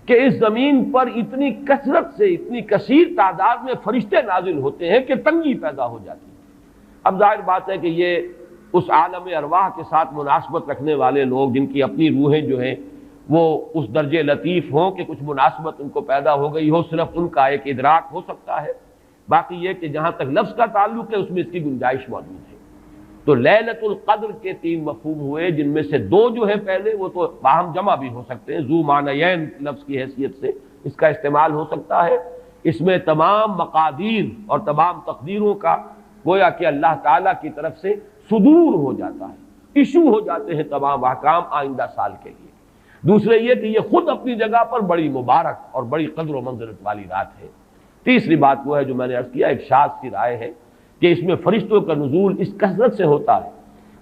کہ اس زمین پر اتنی کثرت سے، اتنی کثیر تعداد میں فرشتے نازل ہوتے ہیں کہ تنگی پیدا ہو جاتی ہے۔ اب ظاہر بات ہے کہ یہ اس عالم ارواح کے ساتھ مناسبت رکھنے والے لوگ جن کی اپنی روحیں جو ہیں وہ اس درجے لطیف ہوں کہ کچھ مناسبت ان کو پیدا ہو گئی ہو، صرف ان کا ایک ادراک ہو سکتا ہے، باقی یہ کہ جہاں تک لفظ کا تعلق ہے اس میں اس کی گنجائش موجود ہے۔ تو لیلۃ القدر کے 3 مفہوم ہوئے، جن میں سے 2 جو ہے پہلے وہ تو باہم جمع بھی ہو سکتے ہیں، ذو معنیین لفظ کی حیثیت سے اس کا استعمال ہو سکتا ہے۔ اس میں تمام مقادیر اور تمام تقدیروں کا گویا کہ اللہ تعالیٰ کی طرف سے صدور ہو جاتا ہے، ایشو ہو جاتے ہیں تمام احکام آئندہ سال کے لیے۔ دوسرے یہ کہ یہ خود اپنی جگہ پر بڑی مبارک اور بڑی قدر و منزلت والی رات ہے۔ تیسری بات وہ ہے جو میں نے عرض کیا، ایک شاذ سی رائے ہے کہ اس میں فرشتوں کا نزول اس کثرت سے ہوتا ہے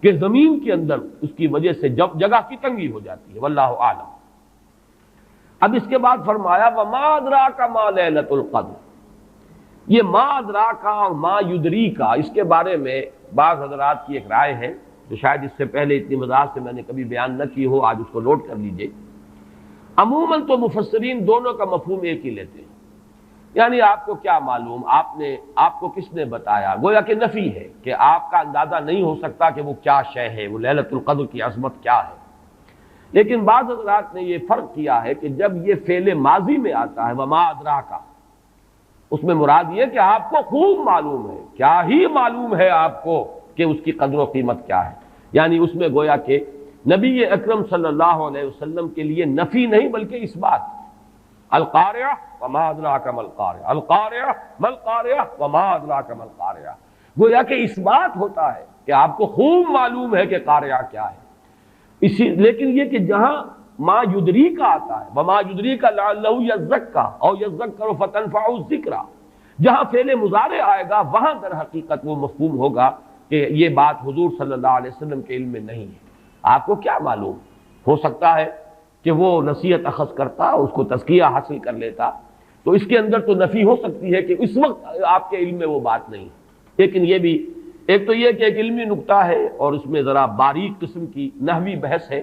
کہ زمین کے اندر اس کی وجہ سے جگہ کی تنگی ہو جاتی ہے، واللہ اعلم۔ اب اس کے بعد فرمایا وما ادراک ما لیلۃ القدر۔ یہ ما ادراک اور ما یدریک، اس کے بارے میں بعض حضرات کی ایک رائے ہے جو شاید اس سے پہلے اتنی وضاحت سے میں نے کبھی بیان نہ کی ہو، آج اس کو نوٹ کر لیجئے۔ عموماً تو مفسرین دونوں کا مفہوم ایک ہی لیتے ہیں، یعنی آپ کو کیا معلوم، آپ کو کس نے بتایا، گویا کہ نفی ہے کہ آپ کا اندازہ نہیں ہو سکتا کہ وہ کیا شے ہے، وہ لیلۃ القدر کی عظمت کیا ہے۔ لیکن بعض حضرات نے یہ فرق کیا ہے کہ جب یہ فعل ماضی میں آتا ہے وما ادراکا، اس میں مراد یہ کہ آپ کو خوب معلوم ہے، کیا ہی معلوم ہے آپ کو کہ اس کی قدر و قیمت کیا ہے، یعنی اس میں گویا کہ نبی اکرم صلی اللہ علیہ وسلم کے لیے نفی نہیں بلکہ اثبات۔ القارعہ وما ادراک ما القارعہ، القارعہ ما القارعہ وما ادراک ما القارعہ، گویا کہ اثبات ہوتا ہے کہ آپ کو خوب معلوم ہے کہ قارعہ کیا ہے۔ لیکن یہ کہ جہاں ما یدریک آتا ہے وما یدریک لعلہ یزکا او یذکر فتنفعہ الذکریٰ، جہاں فعل مضارع آئے گا وہاں در حقیقت وہ مفہوم ہوگا کہ یہ بات حضور صلی اللہ علیہ وسلم کے علم میں نہیں ہے۔ آپ کو کیا معلوم، ہو سکتا ہے کہ وہ نصیحت اخذ کرتا، اس کو تزکیہ حاصل کر لیتا، تو اس کے اندر تو نفی ہو سکتی ہے کہ اس وقت آپ کے علم میں وہ بات نہیں ہے۔ لیکن یہ بھی ایک تو یہ کہ ایک علمی نکتہ ہے اور اس میں ذرا باریک قسم کی نحوی بحث ہے،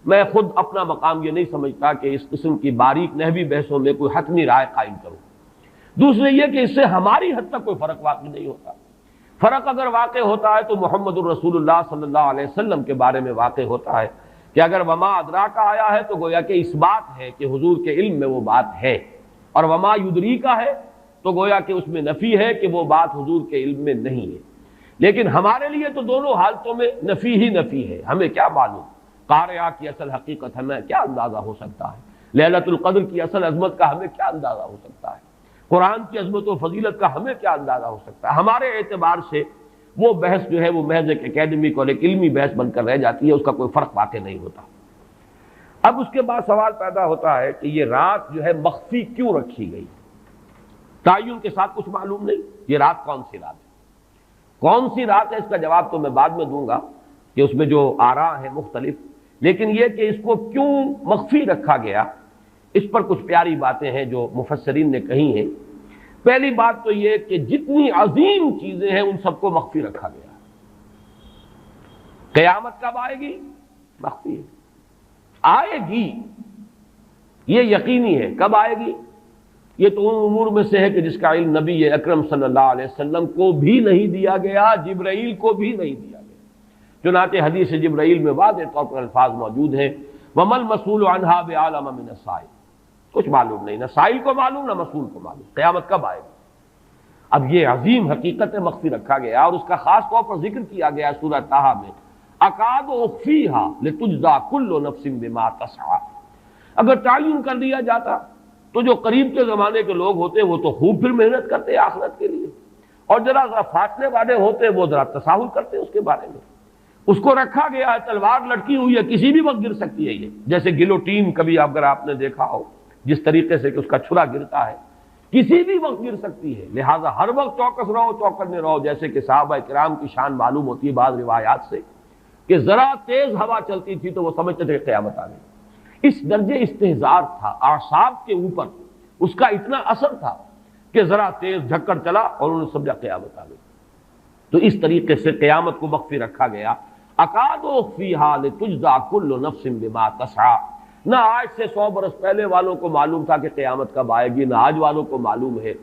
میں خود اپنا مقام یہ نہیں سمجھتا کہ اس قسم کی باریک نحوی بحثوں میں کوئی حتمی رائے قائم کروں۔ دوسرے یہ کہ اس سے ہماری حد تک کوئی فرق واقع نہیں ہوتا، فرق اگر واقع ہوتا ہے تو محمد الرسول اللہ صلی اللہ علیہ وسلم کے بارے میں واقع ہوتا ہے کہ اگر وما ادراک آیا ہے تو گویا کہ اس بات ہے کہ حضور کے علم میں وہ بات ہے، اور وما یدریکا ہے تو گویا کہ اس میں نفی ہے کہ وہ بات حضور کے علم میں نہیں ہے۔ لیکن ہمارے لیے تو دونوں حالتوں میں نفی ہی نفی ہے، ہمیں کیا معلوم قارعہ کی اصل حقیقت ہمیں کیا اندازہ ہو سکتا ہے، لیلۃ القدر کی اصل عظمت کا ہمیں کیا اندازہ ہو سکتا ہے، قرآن کی عظمت و فضیلت کا ہمیں کیا اندازہ ہو سکتا ہے۔ ہمارے اعتبار سے وہ بحث جو ہے وہ محض ایک اکیڈمک اور ایک علمی بحث بن کر رہ جاتی ہے، اس کا کوئی فرق واقع نہیں ہوتا۔ اب اس کے بعد سوال پیدا ہوتا ہے کہ یہ رات جو ہے مخفی کیوں رکھی گئی، تعین کے ساتھ کچھ معلوم نہیں، یہ رات کون سی رات ہے، کون سی رات ہے، اس کا جواب تو میں بعد میں دوں گا کہ اس میں جو آراء ہیں مختلف، لیکن یہ کہ اس کو کیوں مخفی رکھا گیا، اس پر کچھ پیاری باتیں ہیں جو مفسرین نے کہی ہیں۔ پہلی بات تو یہ کہ جتنی عظیم چیزیں ہیں ان سب کو مخفی رکھا گیا۔ قیامت کب آئے گی، مخفی ہے، آئے گی یہ یقینی ہے، کب آئے گی یہ تو ان امور میں سے ہے کہ جس کا علم نبی اکرم صلی اللہ علیہ وسلم کو بھی نہیں دیا گیا، جبرائیل کو بھی نہیں دیا گیا۔ چنانچہ حدیث جبرائیل میں واضح طور پر الفاظ موجود ہیں وَمَا الْمَسْئُولُ عَنْهَا بِأَعْلَمَ مِنَ السَّائِلِ، کچھ معلوم نہیں، نہ سائل کو معلوم نہ مسئول کو معلوم قیامت کب آئے گی۔ اب یہ عظیم حقیقت مخفی رکھا گیا اور اس کا خاص طور پر ذکر کیا گیا سورہ طٰہٰ میں، اکاد اخفیھا لتجزی کل نفس بما تسعی۔ اگر تعین کر دیا جاتا تو جو قریب کے زمانے کے لوگ ہوتے وہ تو خوب پھر محنت کرتے آخرت کے لیے، اور ذرا فاصلے والے ہوتے وہ ذرا تساہل کرتے اس کے بارے میں۔ اس کو رکھا گیا ہے، تلوار لٹکی ہوئی ہے، کسی بھی وقت گر سکتی ہے، یہ جیسے گلوٹین کبھی اگر آپ نے دیکھا ہو جس طریقے سے کہ اس کا چھرا گرتا ہے، کسی بھی وقت گر سکتی ہے، لہٰذا ہر وقت چوکس رہو، چوکنے رہو، جیسے کہ صحابہ کرام کی شان معلوم ہوتی ہے بعض روایات سے کہ ذرا تیز ہوا چلتی تھی تو وہ سمجھتے تھے کہ قیامت آ گئی۔ اس درجے استحضار تھا اعصاب کے اوپر، اس کا اتنا اثر تھا کہ ذرا تیز جھکڑ چلا اور انہوں نے سمجھا قیامت آ گئی۔ تو اس طریقے سے قیامت کو مخفی رکھا گیا۔ اکاد اخفیھا لتجزی کل نفس بما تسعی، نہ آج سے 100 برس پہلے والوں کو معلوم تھا کہ قیامت کب آئے گی، نہ آج والوں کو معلوم ہے،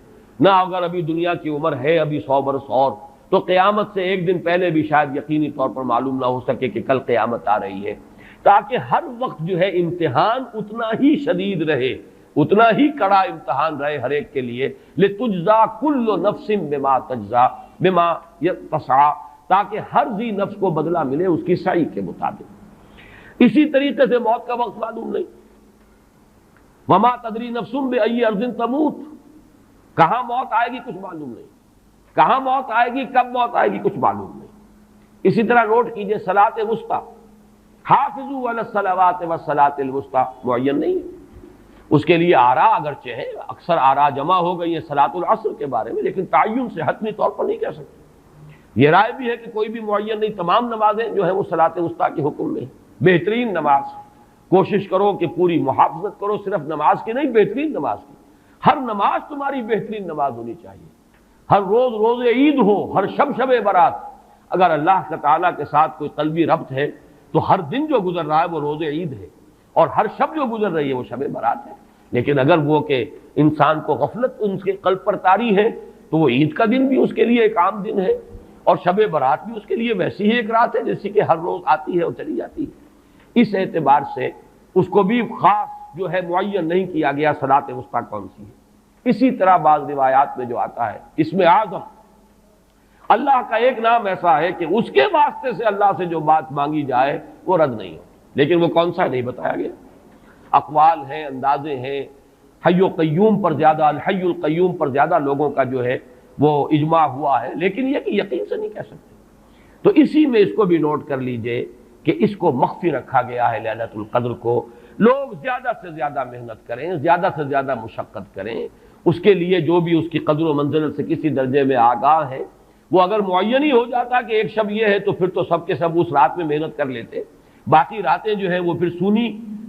نہ اگر ابھی دنیا کی عمر ہے ابھی 100 برس اور تو قیامت سے ایک دن پہلے بھی شاید یقینی طور پر معلوم نہ ہو سکے کہ کل قیامت آ رہی ہے، تاکہ ہر وقت جو ہے امتحان اتنا ہی شدید رہے، اتنا ہی کڑا امتحان رہے ہر ایک کے لیے، لتجزا کل نفس بما تجزا بما تسعی، تاکہ ہر ذی نفس کو بدلہ ملے اس کی سعی کے مطابق۔ اسی طریقے سے موت کا وقت معلوم نہیں، وما تدری نفس بأی ارض تموت، کہاں موت آئے گی کچھ معلوم نہیں، کہاں موت آئے گی، کب موت آئے گی کچھ معلوم نہیں۔ اسی طرح نوٹ کیجئے صلاۃ وسطیٰ، حافظوا علی الصلوات والصلاۃ الوسطیٰ معین نہیں ہے، اس کے لیے آراء اگرچہ ہے، اکثر آراء جمع ہو گئی ہیں صلاۃ العصر کے بارے میں، لیکن تعین سے حتمی طور پر نہیں کہہ سکتے۔ یہ رائے بھی ہے کہ کوئی بھی معین نہیں، تمام نمازیں جو ہیں وہ صلاۃ وسطیٰ کے حکم میں ہیں۔ بہترین نماز، کوشش کرو کہ پوری محافظت کرو، صرف نماز کی نہیں، بہترین نماز کی، ہر نماز تمہاری بہترین نماز ہونی چاہیے، ہر روز روز عید ہو، ہر شب شب برات، اگر اللہ تعالیٰ کے ساتھ کوئی قلبی ربط ہے تو ہر دن جو گزر رہا ہے وہ روز عید ہے، اور ہر شب جو گزر رہی ہے وہ شب برات ہے۔ لیکن اگر وہ کہ انسان کو غفلت ان کے قلب پر طاری ہے تو وہ عید کا دن بھی اس کے لیے ایک عام دن ہے، اور شب برات بھی اس کے لیے ویسی ہی ایک رات ہے جیسی کہ ہر روز آتی ہے اور چلی جاتی ہے۔ اس اعتبار سے اس کو بھی خاص جو ہے معین نہیں کیا گیا صلاۃ وسطیٰ کون سی ہے۔ اسی طرح بعض روایات میں جو آتا ہے اسم اعظم، اللہ کا ایک نام ایسا ہے کہ اس کے واسطے سے اللہ سے جو بات مانگی جائے وہ رد نہیں ہوتی، لیکن وہ کون سا نہیں بتایا گیا۔ اقوال ہیں، اندازے ہیں، حی و قیوم پر زیادہ، الحی القیوم پر زیادہ لوگوں کا جو ہے وہ اجماع ہوا ہے، لیکن یہ کہ یقین سے نہیں کہہ سکتے۔ تو اسی میں اس کو بھی نوٹ کر لیجئے کہ اس کو مخفی رکھا گیا ہے لیلۃ القدر کو، لوگ زیادہ سے زیادہ محنت کریں، زیادہ سے زیادہ مشقت کریں، اس کے لیے جو بھی اس کی قدر و منزلت سے کسی درجے میں آگاہ ہے، وہ اگر معین ہی ہو جاتا کہ ایک شب یہ ہے تو پھر تو سب کے سب اس رات میں محنت کر لیتے، باقی راتیں جو ہیں وہ پھر سونی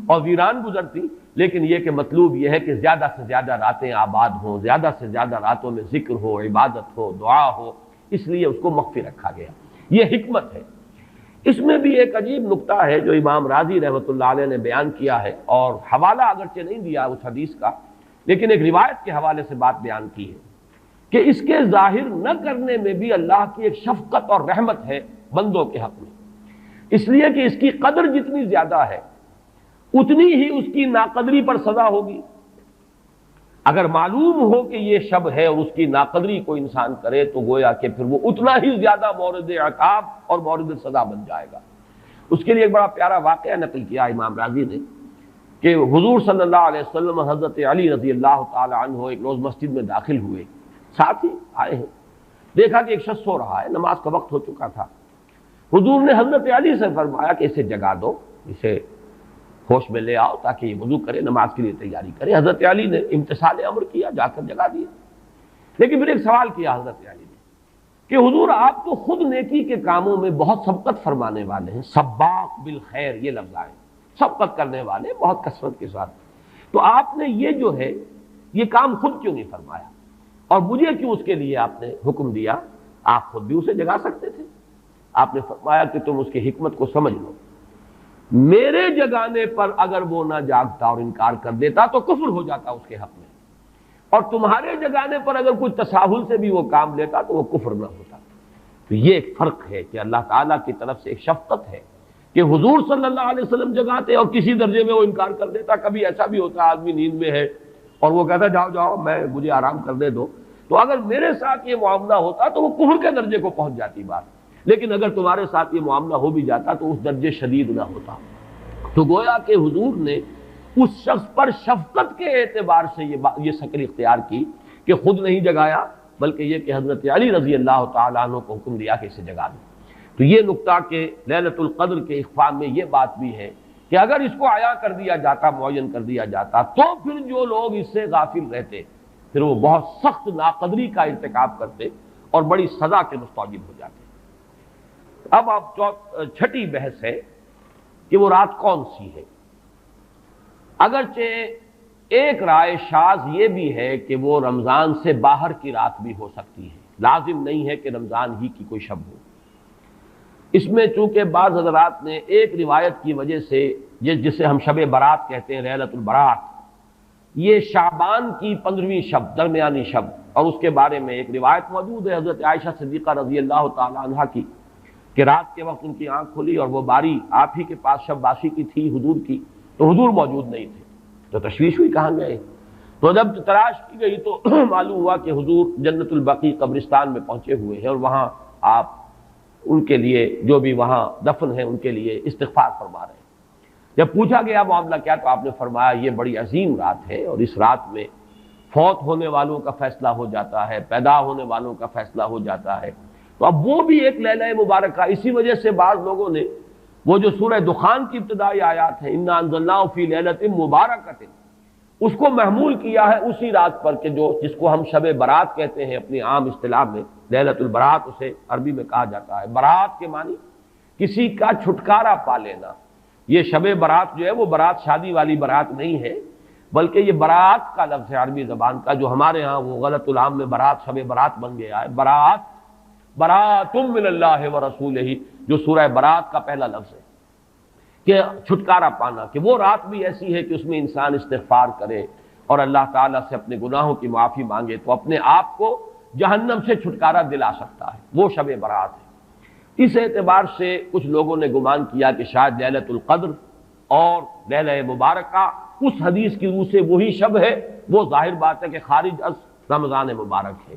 اور ویران گزرتی۔ لیکن یہ کہ مطلوب یہ ہے کہ زیادہ سے زیادہ راتیں آباد ہوں، زیادہ سے زیادہ راتوں میں ذکر ہو، عبادت ہو، دعا ہو، اس لیے اس کو مخفی رکھا گیا، یہ حکمت ہے۔ اس میں بھی ایک عجیب نکتہ ہے جو امام راضی رحمۃ اللہ علیہ نے بیان کیا ہے، اور حوالہ اگرچہ نہیں دیا اس حدیث کا، لیکن ایک روایت کے حوالے سے بات بیان کی ہے کہ اس کے ظاہر نہ کرنے میں بھی اللہ کی ایک شفقت اور رحمت ہے بندوں کے حق میں، اس لیے کہ اس کی قدر جتنی زیادہ ہے اتنی ہی اس کی ناقدری پر سزا ہوگی۔ اگر معلوم ہو کہ یہ شب ہے اور اس کی ناقدری کو انسان کرے تو گویا کہ پھر وہ اتنا ہی زیادہ مورد عقاب اور مورد سزا بن جائے گا۔ اس کے لیے ایک بڑا پیارا واقعہ نقل کیا امام راضی نے کہ حضور صلی اللہ علیہ وسلم حضرت علی رضی اللہ تعالی عنہ ایک روز مسجد میں داخل ہوئے، ساتھ ہی آئے ہیں، دیکھا کہ ایک شخص سو رہا ہے، نماز کا وقت ہو چکا تھا۔ حضور نے حضرت علی سے فرمایا کہ اسے جگا دو، اسے ہوش میں لے آؤ تاکہ یہ وضو کرے، نماز کے لیے تیاری کرے۔ حضرت علی نے امتثال امر کیا، جا کر جگا دیا۔ لیکن پھر ایک سوال کیا حضرت علی نے کہ حضور آپ تو خود نیکی کے کاموں میں بہت سبقت فرمانے والے ہیں، سباق بالخیر یہ لفظ آئے، سبقت کرنے والے بہت کثرت کے ساتھ، تو آپ نے یہ جو ہے یہ کام خود کیوں نہیں فرمایا، اور مجھے کیوں اس کے لیے آپ نے حکم دیا؟ آپ خود بھی اسے جگا سکتے تھے۔ آپ نے فرمایا کہ تم اس کی حکمت کو سمجھ لو، میرے جگانے پر اگر وہ نہ جاگتا اور انکار کر دیتا تو کفر ہو جاتا اس کے حق میں، اور تمہارے جگانے پر اگر کچھ تساہل سے بھی وہ کام لیتا تو وہ کفر نہ ہوتا۔ تو یہ ایک فرق ہے کہ اللہ تعالیٰ کی طرف سے ایک شفقت ہے کہ حضور صلی اللہ علیہ وسلم جگاتے اور کسی درجے میں وہ انکار کر دیتا۔ کبھی ایسا بھی ہوتا آدمی نیند میں ہے اور وہ کہتا جاؤ جاؤ مجھے آرام کرنے دو، تو اگر میرے ساتھ یہ معاملہ ہوتا تو وہ کفر کے درجے کو پہنچ جاتی بات، لیکن اگر تمہارے ساتھ یہ معاملہ ہو بھی جاتا تو اس درجے شدید نہ ہوتا۔ تو گویا کہ حضور نے اس شخص پر شفقت کے اعتبار سے یہ شکل اختیار کی کہ خود نہیں جگایا، بلکہ یہ کہ حضرت علی رضی اللہ تعالیٰ عنہ کو حکم دیا کہ اسے جگا دو۔ تو یہ نکتہ کہ لیلۃ القدر کے اخفاء میں یہ بات بھی ہے کہ اگر اس کو عیاں کر دیا جاتا، معین کر دیا جاتا، تو پھر جو لوگ اس سے غافل رہتے پھر وہ بہت سخت ناقدری کا ارتکاب کرتے اور بڑی سزا کے مستوجب ہو جاتے۔ اب چھٹی بحث ہے کہ وہ رات کون سی ہے۔ اگرچہ ایک رائے شاذ یہ بھی ہے کہ وہ رمضان سے باہر کی رات بھی ہو سکتی ہے، لازم نہیں ہے کہ رمضان ہی کی کوئی شب ہو۔ اس میں چونکہ بعض حضرات نے ایک روایت کی وجہ سے جسے ہم شب برات کہتے ہیں، لیلۃ البرات، یہ شعبان کی 15ویں شب، درمیانی شب، اور اس کے بارے میں ایک روایت موجود ہے حضرت عائشہ صدیقہ رضی اللہ تعالی عنہا کی کہ رات کے وقت ان کی آنکھ کھلی اور وہ باری آپ ہی کے پاس شب باسی کی تھی حضور کی، تو حضور موجود نہیں تھے، تو تشویش ہوئی کہاں گئے؟ تو جب تلاش کی گئی تو معلوم ہوا کہ حضور جنت البقیع قبرستان میں پہنچے ہوئے ہیں، اور وہاں آپ ان کے لیے جو بھی وہاں دفن ہیں ان کے لیے استغفار فرما رہے ہیں۔ جب پوچھا گیا معاملہ کیا، تو آپ نے فرمایا یہ بڑی عظیم رات ہے، اور اس رات میں فوت ہونے والوں کا فیصلہ ہو جاتا ہے، پیدا ہونے والوں کا فیصلہ ہو جاتا ہے۔ تو اب وہ بھی ایک لیلہ مبارکہ، اسی وجہ سے بعض لوگوں نے وہ جو سورہ دخان کی ابتدائی آیات ہیں انا انزلناہ فی لیلۃ مبارکۃ، اس کو محمول کیا ہے اسی رات پر کہ جس کو ہم شب برات کہتے ہیں اپنی عام اصطلاح میں، لیلۃ البرات اسے عربی میں کہا جاتا ہے۔ برات کے معنی کسی کا چھٹکارا پا لینا۔ یہ شب برات جو ہے وہ برات شادی والی برات نہیں ہے، بلکہ یہ برات کا لفظ ہے عربی زبان کا، جو ہمارے ہاں وہ غلط العام میں برات شب برات بن گیا ہے۔ برات، برات من اللہ ورسولہ، جو سورہ برات کا پہلا لفظ ہے کہ چھٹکارا پانا، کہ وہ رات بھی ایسی ہے کہ اس میں انسان استغفار کرے اور اللہ تعالیٰ سے اپنے گناہوں کی معافی مانگے تو اپنے آپ کو جہنم سے چھٹکارا دلا سکتا ہے، وہ شب برات ہے۔ اس اعتبار سے کچھ لوگوں نے گمان کیا کہ شاید لیلۃ القدر اور لیلہ مبارکہ اس حدیث کی روح سے وہی شب ہے، وہ ظاہر بات ہے کہ خارج از رمضان مبارک ہے،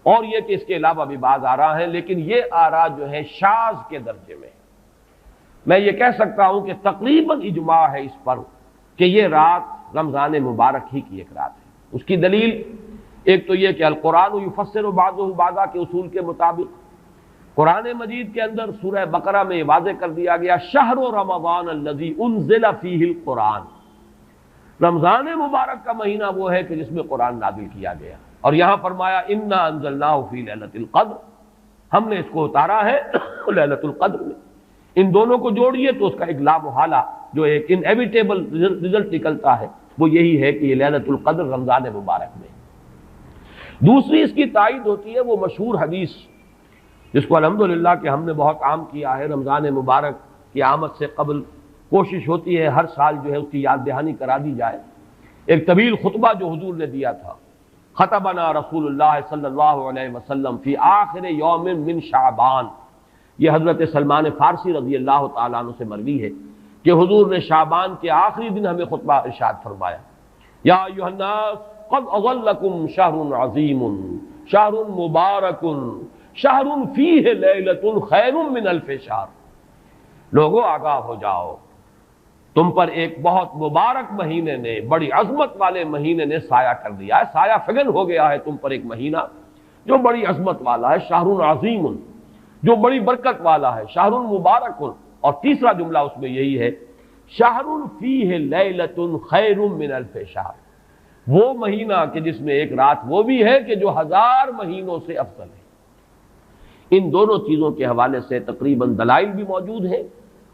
اور یہ کہ اس کے علاوہ بھی بعض آراء ہیں، لیکن یہ آراء جو ہے شاذ کے درجے میں ہے۔ میں یہ کہہ سکتا ہوں کہ تقریباً اجماع ہے اس پر کہ یہ رات رمضان مبارک ہی کی ایک رات ہے۔ اس کی دلیل ایک تو یہ کہ القرآن یفسر بعضہ بعضا کے اصول کے مطابق قرآن مجید کے اندر سورہ بقرہ میں یہ واضح کر دیا گیا شہر رمضان الذی انزل فیہ القرآن، رمضان مبارک کا مہینہ وہ ہے کہ جس میں قرآن نازل کیا گیا، اور یہاں فرمایا انا انزلناہ فی لیلۃ القدر، ہم نے اس کو اتارا ہے لیلۃ القدر میں۔ ان دونوں کو جوڑیے تو اس کا ایک لا محالہ جو ایک انیویٹیبل رزلٹ نکلتا ہے وہ یہی ہے کہ یہ لیلۃ القدر رمضان مبارک میں۔ دوسری اس کی تائید ہوتی ہے وہ مشہور حدیث جس کو الحمدللہ کہ ہم نے بہت عام کیا ہے، رمضان مبارک کی آمد سے قبل کوشش ہوتی ہے ہر سال جو ہے اس کی یاد دہانی کرا دی جائے۔ ایک طویل خطبہ جو حضور نے دیا تھا، خطبنا رسول اللہ صلی اللہ علیہ وسلم فی آخر یوم من شعبان، یہ حضرت سلمان فارسی رضی اللہ تعالیٰ عنہ سے مروی ہے کہ حضور نے شعبان کے آخری دن ہمیں خطبہ ارشاد فرمایا، یا ایھا الناس قد اظلکم شہر عظیم شہر مبارک شہر فیہ لیلۃ خیر من الف شہر، لوگوں آگاہ ہو جاؤ، تم پر ایک بہت مبارک مہینے نے، بڑی عظمت والے مہینے نے سایہ کر دیا ہے، سایہ فگن ہو گیا ہے تم پر ایک مہینہ جو بڑی عظمت والا ہے، شہر عظیم جو بڑی برکت والا ہے، شہر مبارک، اور تیسرا جملہ اس میں یہی ہے شہر فیہ لیلۃ خیر من الف شہر، وہ مہینہ کہ جس میں ایک رات وہ بھی ہے کہ جو 1000 مہینوں سے افضل ہے۔ ان دونوں چیزوں کے حوالے سے تقریباً دلائل بھی موجود ہیں،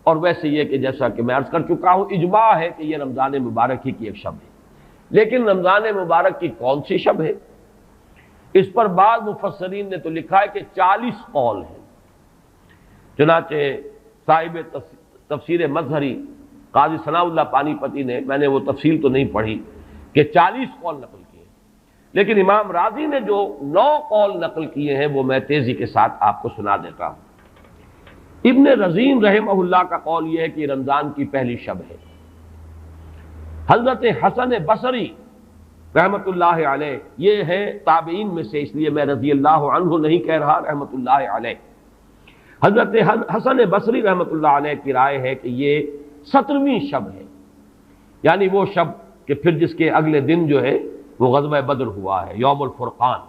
اور ویسے یہ کہ جیسا کہ میں عرض کر چکا ہوں اجماع ہے کہ یہ رمضان مبارک ہی کی ایک شب ہے۔ لیکن رمضان مبارک کی کون سی شب ہے، اس پر بعض مفسرین نے تو لکھا ہے کہ 40 قول ہیں۔ چنانچہ صاحب تفسیر مظہری قاضی ثناء اللہ پانی پتی نے، میں نے وہ تفصیل تو نہیں پڑھی، کہ 40 قول نقل کیے، لیکن امام راضی نے جو 9 قول نقل کیے ہیں وہ میں تیزی کے ساتھ آپ کو سنا دیتا ہوں۔ ابن رزین رحمہ اللہ کا قول یہ ہے کہ رمضان کی پہلی شب ہے۔ حضرت حسن بصری رحمۃ اللہ علیہ، یہ ہے تابعین میں سے، اس لیے میں رضی اللہ عنہ نہیں کہہ رہا، رحمۃ اللہ علیہ۔ حضرت حسن بصری رحمۃ اللہ علیہ کی رائے ہے کہ یہ 17ویں شب ہے، یعنی وہ شب کہ پھر جس کے اگلے دن جو ہے وہ غزوہ بدر ہوا ہے، یوم الفرقان۔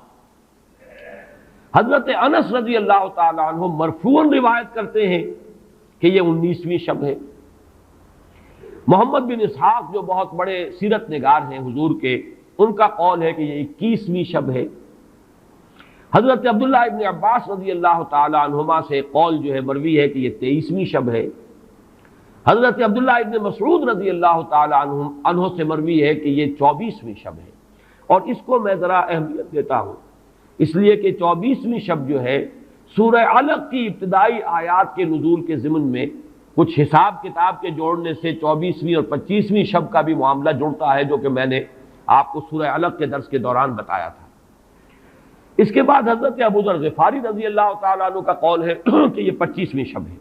حضرت انس رضی اللہ تعالی عنہ مرفوعاً روایت کرتے ہیں کہ یہ 19ویں شب ہے۔ محمد بن اسحاق جو بہت بڑے سیرت نگار ہیں حضور کے، ان کا قول ہے کہ یہ 21ویں شب ہے۔ حضرت عبداللہ ابن عباس رضی اللہ تعالی عنہما سے قول جو ہے مروی ہے کہ یہ 23ویں شب ہے۔ حضرت عبداللہ ابن مسعود رضی اللہ تعالی عنہ سے مروی ہے کہ یہ 24ویں شب ہے، اور اس کو میں ذرا اہمیت دیتا ہوں اس لیے کہ 24ویں شب جو ہے سورہ علق کی ابتدائی آیات کے نزول کے ضمن میں کچھ حساب کتاب کے جوڑنے سے 24ویں اور 25ویں شب کا بھی معاملہ جڑتا ہے، جو کہ میں نے آپ کو سورہ علق کے درس کے دوران بتایا تھا۔ اس کے بعد حضرت ابو ذر غفاری رضی اللہ تعالیٰ عنہ کا قول ہے کہ یہ 25ویں شب ہے۔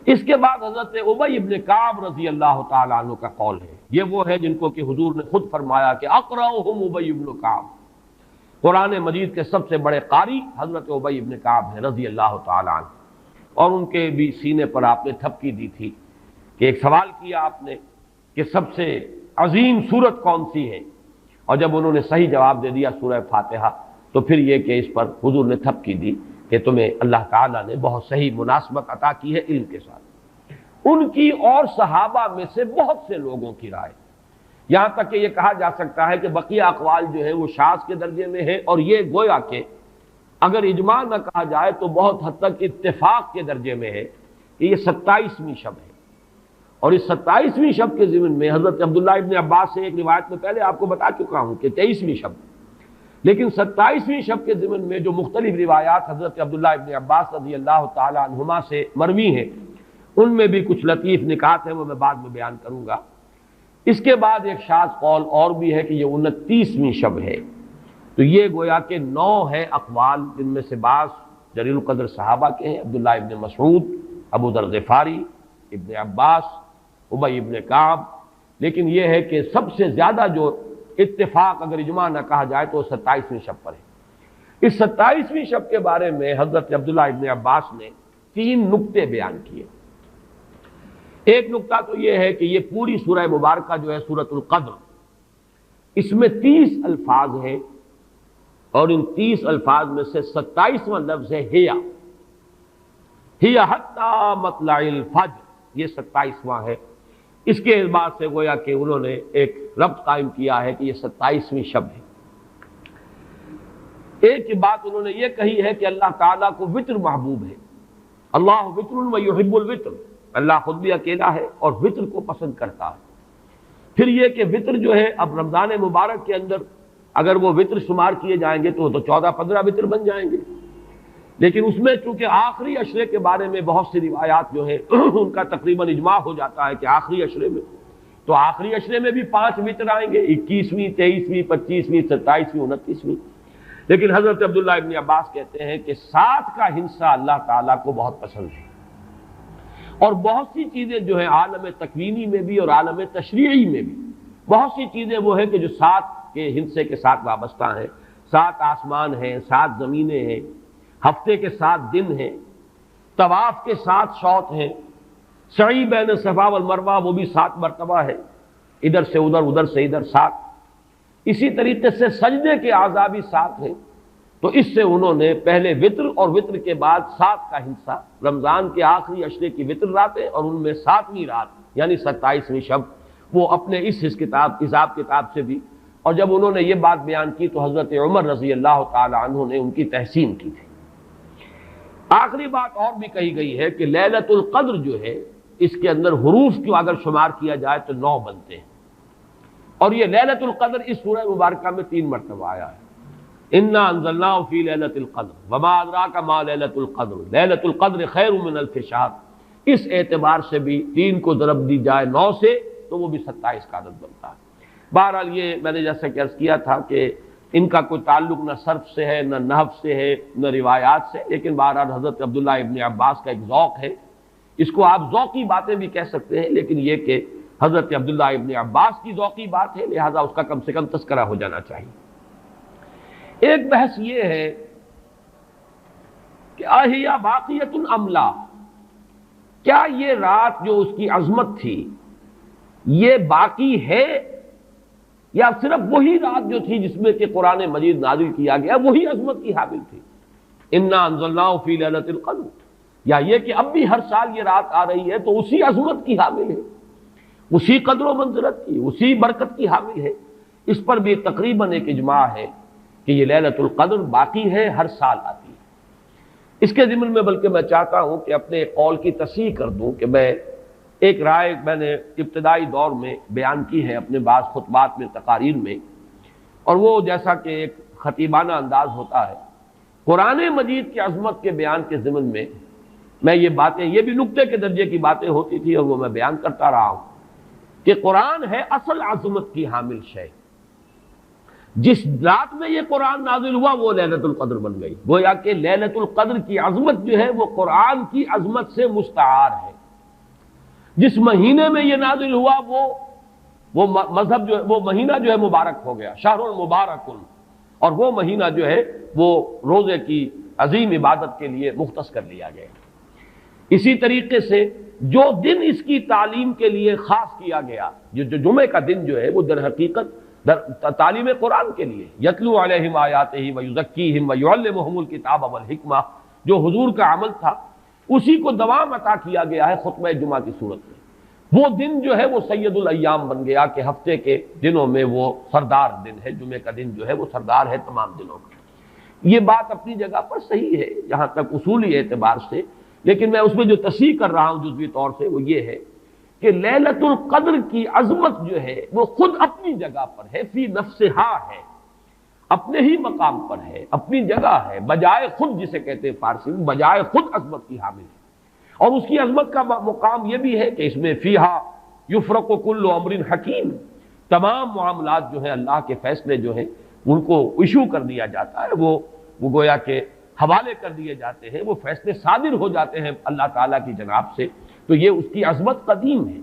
اس کے بعد حضرت ابی ابن کعب رضی اللہ تعالیٰ عنہ کا قول ہے، یہ وہ ہے جن کو کہ حضور نے خود فرمایا کہ اقرأہم ابی ابن کعب، قرآن مجید کے سب سے بڑے قاری حضرت ابی ابن کعب ہیں رضی اللہ تعالیٰ عنہ، اور ان کے بھی سینے پر آپ نے تھپکی دی تھی کہ ایک سوال کیا آپ نے کہ سب سے عظیم سورت کون سی ہے، اور جب انہوں نے صحیح جواب دے دیا سورہ فاتحہ، تو پھر یہ کہ اس پر حضور نے تھپکی دی کہ تمہیں اللہ تعالیٰ نے بہت صحیح مناسبت عطا کی ہے علم کے ساتھ۔ ان کی اور صحابہ میں سے بہت سے لوگوں کی رائے، یہاں تک کہ یہ کہا جا سکتا ہے کہ بقیہ اقوال جو ہے وہ شاذ کے درجے میں ہے، اور یہ گویا کہ اگر اجماع نہ کہا جائے تو بہت حد تک اتفاق کے درجے میں ہے کہ یہ 27ویں شب ہے۔ اور اس 27ویں شب کے ضمن میں حضرت عبداللہ ابن عباس سے ایک روایت میں پہلے آپ کو بتا چکا ہوں کہ 23ویں شب، لیکن 27ویں شب کے ضمن میں جو مختلف روایات حضرت عبداللہ ابن عباس رضی اللہ تعالی عنہما سے مروی ہیں، ان میں بھی کچھ لطیف نکات ہیں، وہ میں بعد میں بیان کروں گا۔ اس کے بعد ایک شاذ قول اور بھی ہے کہ یہ 29ویں شب ہے، تو یہ گویا کہ 9 ہے اقوال، جن میں سے بعض جلیل القدر صحابہ کے ہیں، عبداللہ ابن مسعود، ابو ذر غفاری، ابن عباس، ابی ابن کعب، لیکن یہ ہے کہ سب سے زیادہ جو اتفاق اگر اجماع نہ کہا جائے تو 27ویں شب پر ہے۔ اس 27ویں شب کے بارے میں حضرت عبداللہ ابن عباس نے 3 نکتے بیان کیے۔ ایک نکتہ تو یہ ہے کہ یہ پوری سورہ مبارکہ جو ہے سورۃ القدر، اس میں 30 الفاظ ہیں، اور ان 30 الفاظ میں سے 27واں لفظ ہے ہیا، ہیا حتی مطلع الفجر، یہ 27واں ہے۔ اس کے اعتبار سے گویا کہ انہوں نے ایک ربط قائم کیا ہے کہ یہ 27ویں شب ہے۔ ایک بات انہوں نے یہ کہی ہے کہ اللہ تعالیٰ کو وطر محبوب ہے، اللہ وطر و یحب الوطر، اللہ خود بھی اکیلا ہے اور وطر کو پسند کرتا ہے۔ پھر یہ کہ وطر جو ہے اب رمضان مبارک کے اندر اگر وہ وطر شمار کیے جائیں گے تو 14-15 وطر بن جائیں گے، لیکن اس میں چونکہ آخری عشرے کے بارے میں بہت سی روایات جو ہیں ان کا تقریباً اجماع ہو جاتا ہے کہ آخری عشرے میں، تو آخری عشرے میں بھی 5 وطر آئیں گے، 21ویں، 23ویں، 25ویں، 27ویں، 29ویں۔ لیکن حضرت عبداللہ ابن عباس کہتے ہیں کہ 7 کا ہندسہ اللہ تعالیٰ کو بہت پسند ہے، اور بہت سی چیزیں جو ہیں عالم تکوینی میں بھی اور عالم تشریعی میں بھی بہت سی چیزیں وہ ہیں کہ جو 7 کے ہندسے کے ساتھ وابستہ ہیں۔ 7 آسمان ہیں، 7 زمینیں ہیں، ہفتے کے 7 دن ہیں، طواف کے 7 شوط ہیں، سعی بین صفا والمروہ وہ بھی 7 مرتبہ ہے، ادھر سے ادھر، ادھر سے ادھر 7۔ اسی طریقے سے سجدے کے اعضاء بھی 7 ہیں، تو اس سے انہوں نے پہلے وطر اور وطر کے بعد 7 کا ہندسہ، رمضان کے آخری عشرے کی وطر راتیں اور ان میں 7ویں رات یعنی 27ویں شب، وہ اپنے اس حساب کتاب سے بھی، اور جب انہوں نے یہ بات بیان کی تو حضرت عمر رضی اللہ تعالی عنہ نے ان کی تحسین کی تھی۔ آخری بات اور بھی کہی گئی ہے کہ لیلۃ القدر جو ہے اس کے اندر حروف کو اگر شمار کیا جائے تو 9 بنتے ہیں، اور یہ لیلۃ القدر اس سورہ مبارکہ میں 3 مرتبہ آیا ہے۔ انا انزلناہ فی لیلۃ القدر وما ادراک ما لیلۃ القدر لیلۃ القدر خیر من الف شہر، اس اعتبار سے بھی 3 کو ضرب دی جائے 9 سے تو وہ بھی 27 کا عدد بنتا ہے۔ بہرحال یہ میں نے جیسا کہ عرض کیا تھا کہ ان کا کوئی تعلق نہ صرف سے ہے، نہ نحو سے ہے، نہ روایات سے، لیکن بہرحال حضرت عبداللہ ابن عباس کا ایک ذوق ہے، اس کو آپ ذوقی باتیں بھی کہہ سکتے ہیں، لیکن یہ کہ حضرت عبداللہ ابن عباس کی ذوقی بات ہے، لہذا اس کا کم سے کم تذکرہ ہو جانا چاہیے۔ ایک بحث یہ ہے کہ اہیا باقیۃ ام لا، کیا یہ رات جو اس کی عظمت تھی یہ باقی ہے، یا صرف وہی رات جو تھی جس میں کہ قرآن مجید نازل کیا گیا وہی عظمت کی حامل تھی، انا انزلناہ فی لیلۃ القدر، یا یہ کہ اب بھی ہر سال یہ رات آ رہی ہے تو اسی عظمت کی حامل ہے، اسی قدر و منزلت کی، اسی برکت کی حامل ہے۔ اس پر بھی تقریباً ایک اجماع ہے کہ یہ لیلۃ القدر باقی ہے، ہر سال آتی ہے۔ اس کے ضمن میں بلکہ میں چاہتا ہوں کہ اپنے قول کی تصحیح کر دوں کہ میں ایک رائے میں نے ابتدائی دور میں بیان کی ہے اپنے بعض خطبات میں، تقاریر میں، اور وہ جیسا کہ ایک خطیبانہ انداز ہوتا ہے، قرآن مجید کی عظمت کے بیان کے ضمن میں یہ باتیں، یہ بھی نقطے کے درجے کی باتیں ہوتی تھی اور وہ میں بیان کرتا رہا ہوں کہ قرآن ہے اصل عظمت کی حامل شے. جس رات میں یہ قرآن نازل ہوا وہ لیلۃ القدر بن گئی. گویا کہ لیلۃ القدر کی عظمت جو ہے وہ قرآن کی عظمت سے مستعار ہے. جس مہینے میں یہ نازل ہوا وہ مذہب جو ہے وہ مہینہ جو ہے مبارک ہو گیا، شہر المبارک، اور وہ مہینہ جو ہے وہ روزے کی عظیم عبادت کے لیے مختص کر لیا گیا. اسی طریقے سے جو دن اس کی تعلیم کے لیے خاص کیا گیا، جو جمعے کا دن جو ہے وہ در حقیقت تعلیم قرآن کے لیے، یتلو علیہم آیاتہ ویزکیہم ویعلمہم الکتاب والحکمہ، جو حضور کا عمل تھا اسی کو دوام عطا کیا گیا ہے خطبہ جمعہ کی صورت میں. وہ دن جو ہے وہ سید الایام بن گیا کہ ہفتے کے دنوں میں وہ سردار دن ہے. جمعے کا دن جو ہے وہ سردار ہے تمام دنوں کا. یہ بات اپنی جگہ پر صحیح ہے جہاں تک اصولی اعتبار سے، لیکن میں اس میں جو تصحیح کر رہا ہوں جزوی طور سے وہ یہ ہے کہ لیلۃ القدر کی عظمت جو ہے وہ خود اپنی جگہ پر ہے، فی نفسہا ہے، اپنے ہی مقام پر ہے، اپنی جگہ ہے، بجائے خود، جسے کہتے ہیں فارسی میں بجائے خود عظمت کی حامل ہے. اور اس کی عظمت کا مقام یہ بھی ہے کہ اس میں فیہا یفرق کل امر حکیم، تمام معاملات جو ہیں اللہ کے فیصلے جو ہیں ان کو ایشو کر دیا جاتا ہے، وہ گویا کہ حوالے کر دیے جاتے ہیں، وہ فیصلے صادر ہو جاتے ہیں اللہ تعالیٰ کی جناب سے. تو یہ اس کی عظمت قدیم ہے.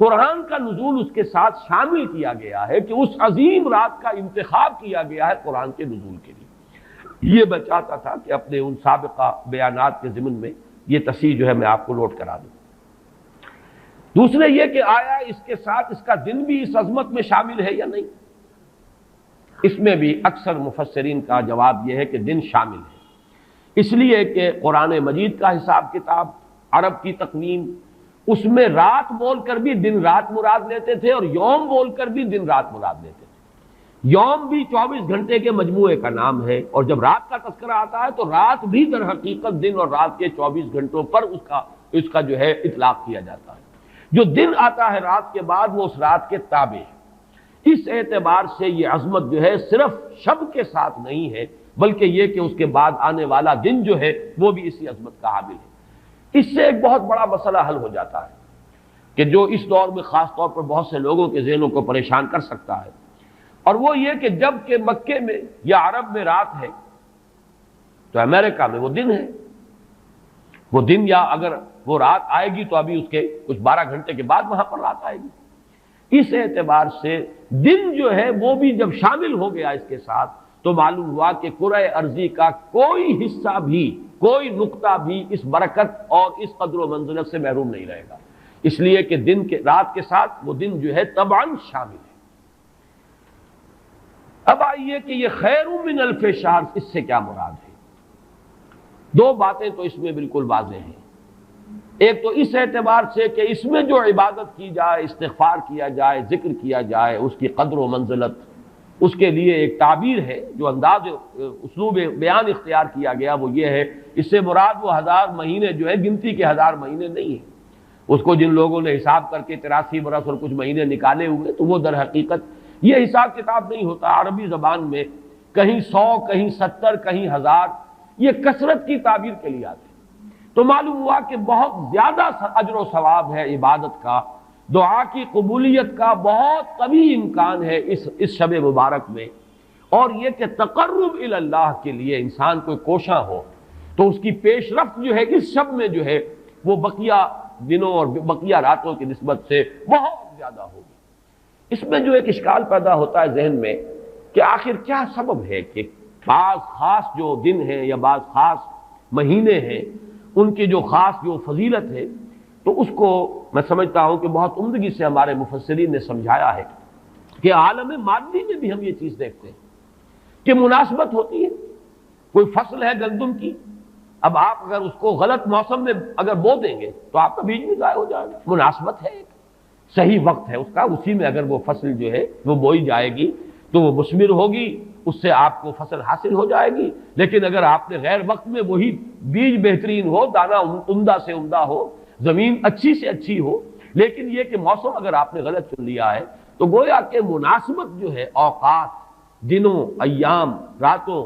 قرآن کا نزول اس کے ساتھ شامل کیا گیا ہے کہ اس عظیم رات کا انتخاب کیا گیا ہے قرآن کے نزول کے لیے. یہ میں چاہتا تھا کہ اپنے ان سابقہ بیانات کے ضمن میں یہ تصحیح جو ہے میں آپ کو نوٹ کرا دوں. دوسرے یہ کہ آیا اس کے ساتھ اس کا دن بھی اس عظمت میں شامل ہے یا نہیں. اس میں بھی اکثر مفسرین کا جواب یہ ہے کہ دن شامل ہے، اس لیے کہ قرآن مجید کا حساب کتاب، عرب کی تقویم، اس میں رات بول کر بھی دن رات مراد لیتے تھے اور یوم بول کر بھی دن رات مراد لیتے تھے. یوم بھی 24 گھنٹے کے مجموعے کا نام ہے، اور جب رات کا تذکرہ آتا ہے تو رات بھی در حقیقت دن اور رات کے 24 گھنٹوں پر اس کا جو ہے اطلاق کیا جاتا ہے. جو دن آتا ہے رات کے بعد وہ اس رات کے تابع ہے. اس اعتبار سے یہ عظمت جو ہے صرف شب کے ساتھ نہیں ہے، بلکہ یہ کہ اس کے بعد آنے والا دن جو ہے وہ بھی اسی عظمت کا حامل ہے. اس سے ایک بہت بڑا مسئلہ حل ہو جاتا ہے کہ جو اس دور میں خاص طور پر بہت سے لوگوں کے ذہنوں کو پریشان کر سکتا ہے، اور وہ یہ کہ جب کہ مکے میں یا عرب میں رات ہے تو امریکہ میں وہ دن ہے. وہ دن، یا اگر وہ رات آئے گی تو ابھی اس کے کچھ 12 گھنٹے کے بعد وہاں پر رات آئے گی. اس اعتبار سے دن جو ہے وہ بھی جب شامل ہو گیا اس کے ساتھ تو معلوم ہوا کہ کرۂ ارضی کا کوئی حصہ بھی، کوئی نقطہ بھی اس برکت اور اس قدر و منزلت سے محروم نہیں رہے گا. اس لیے کہ دن کے رات کے ساتھ وہ دن جو ہے طبعاً شامل ہے. اب آئیے کہ یہ خیر من الف شہر، اس سے کیا مراد ہے؟ دو باتیں تو اس میں بالکل واضح ہیں. ایک تو اس اعتبار سے کہ اس میں جو عبادت کی جائے، استغفار کیا جائے، ذکر کیا جائے، اس کی قدر و منزلت، اس کے لیے ایک تعبیر ہے، جو انداز اسلوب بیان اختیار کیا گیا وہ یہ ہے، اس سے مراد وہ 1000 مہینے جو ہے گنتی کے 1000 مہینے نہیں ہیں. اس کو جن لوگوں نے حساب کر کے 83 برس اور کچھ مہینے نکالے ہوئے تو وہ در حقیقت یہ حساب کتاب نہیں ہوتا. عربی زبان میں کہیں 100، کہیں 70، کہیں 1000، یہ کثرت کی تعبیر کے لیے آتے. تو معلوم ہوا کہ بہت زیادہ اجر و ثواب ہے عبادت کا، دعا کی قبولیت کا بہت قوی امکان ہے اس شب مبارک میں. اور یہ کہ تقرب الی اللہ کے لیے انسان کوئی کوشاں ہو تو اس کی پیش رفت جو ہے اس شب میں جو ہے وہ بقیہ دنوں اور بقیہ راتوں کی نسبت سے بہت زیادہ ہوگی. اس میں جو ایک اشکال پیدا ہوتا ہے ذہن میں کہ آخر کیا سبب ہے کہ بعض خاص جو دن ہیں یا بعض خاص مہینے ہیں ان کی جو خاص جو فضیلت ہے، تو اس کو میں سمجھتا ہوں کہ بہت عمدگی سے ہمارے مفسرین نے سمجھایا ہے کہ عالم مادی میں بھی ہم یہ چیز دیکھتے ہیں کہ مناسبت ہوتی ہے. کوئی فصل ہے گندم کی، اب آپ اگر اس کو غلط موسم میں اگر بو دیں گے تو آپ کا بیج بھی ضائع ہو جائے گا. مناسبت ہے، ایک صحیح وقت ہے اس کا، اسی میں اگر وہ فصل جو ہے وہ بوئی جائے گی تو وہ مثمر ہوگی، اس سے آپ کو فصل حاصل ہو جائے گی. لیکن اگر آپ نے غیر وقت میں وہی بیج بہترین ہو، دانہ عمدہ سے عمدہ ہو، زمین اچھی سے اچھی ہو، لیکن یہ کہ موسم اگر آپ نے غلط چن لیا ہے تو گویا کہ مناسبت جو ہے اوقات، دنوں، ایام، راتوں،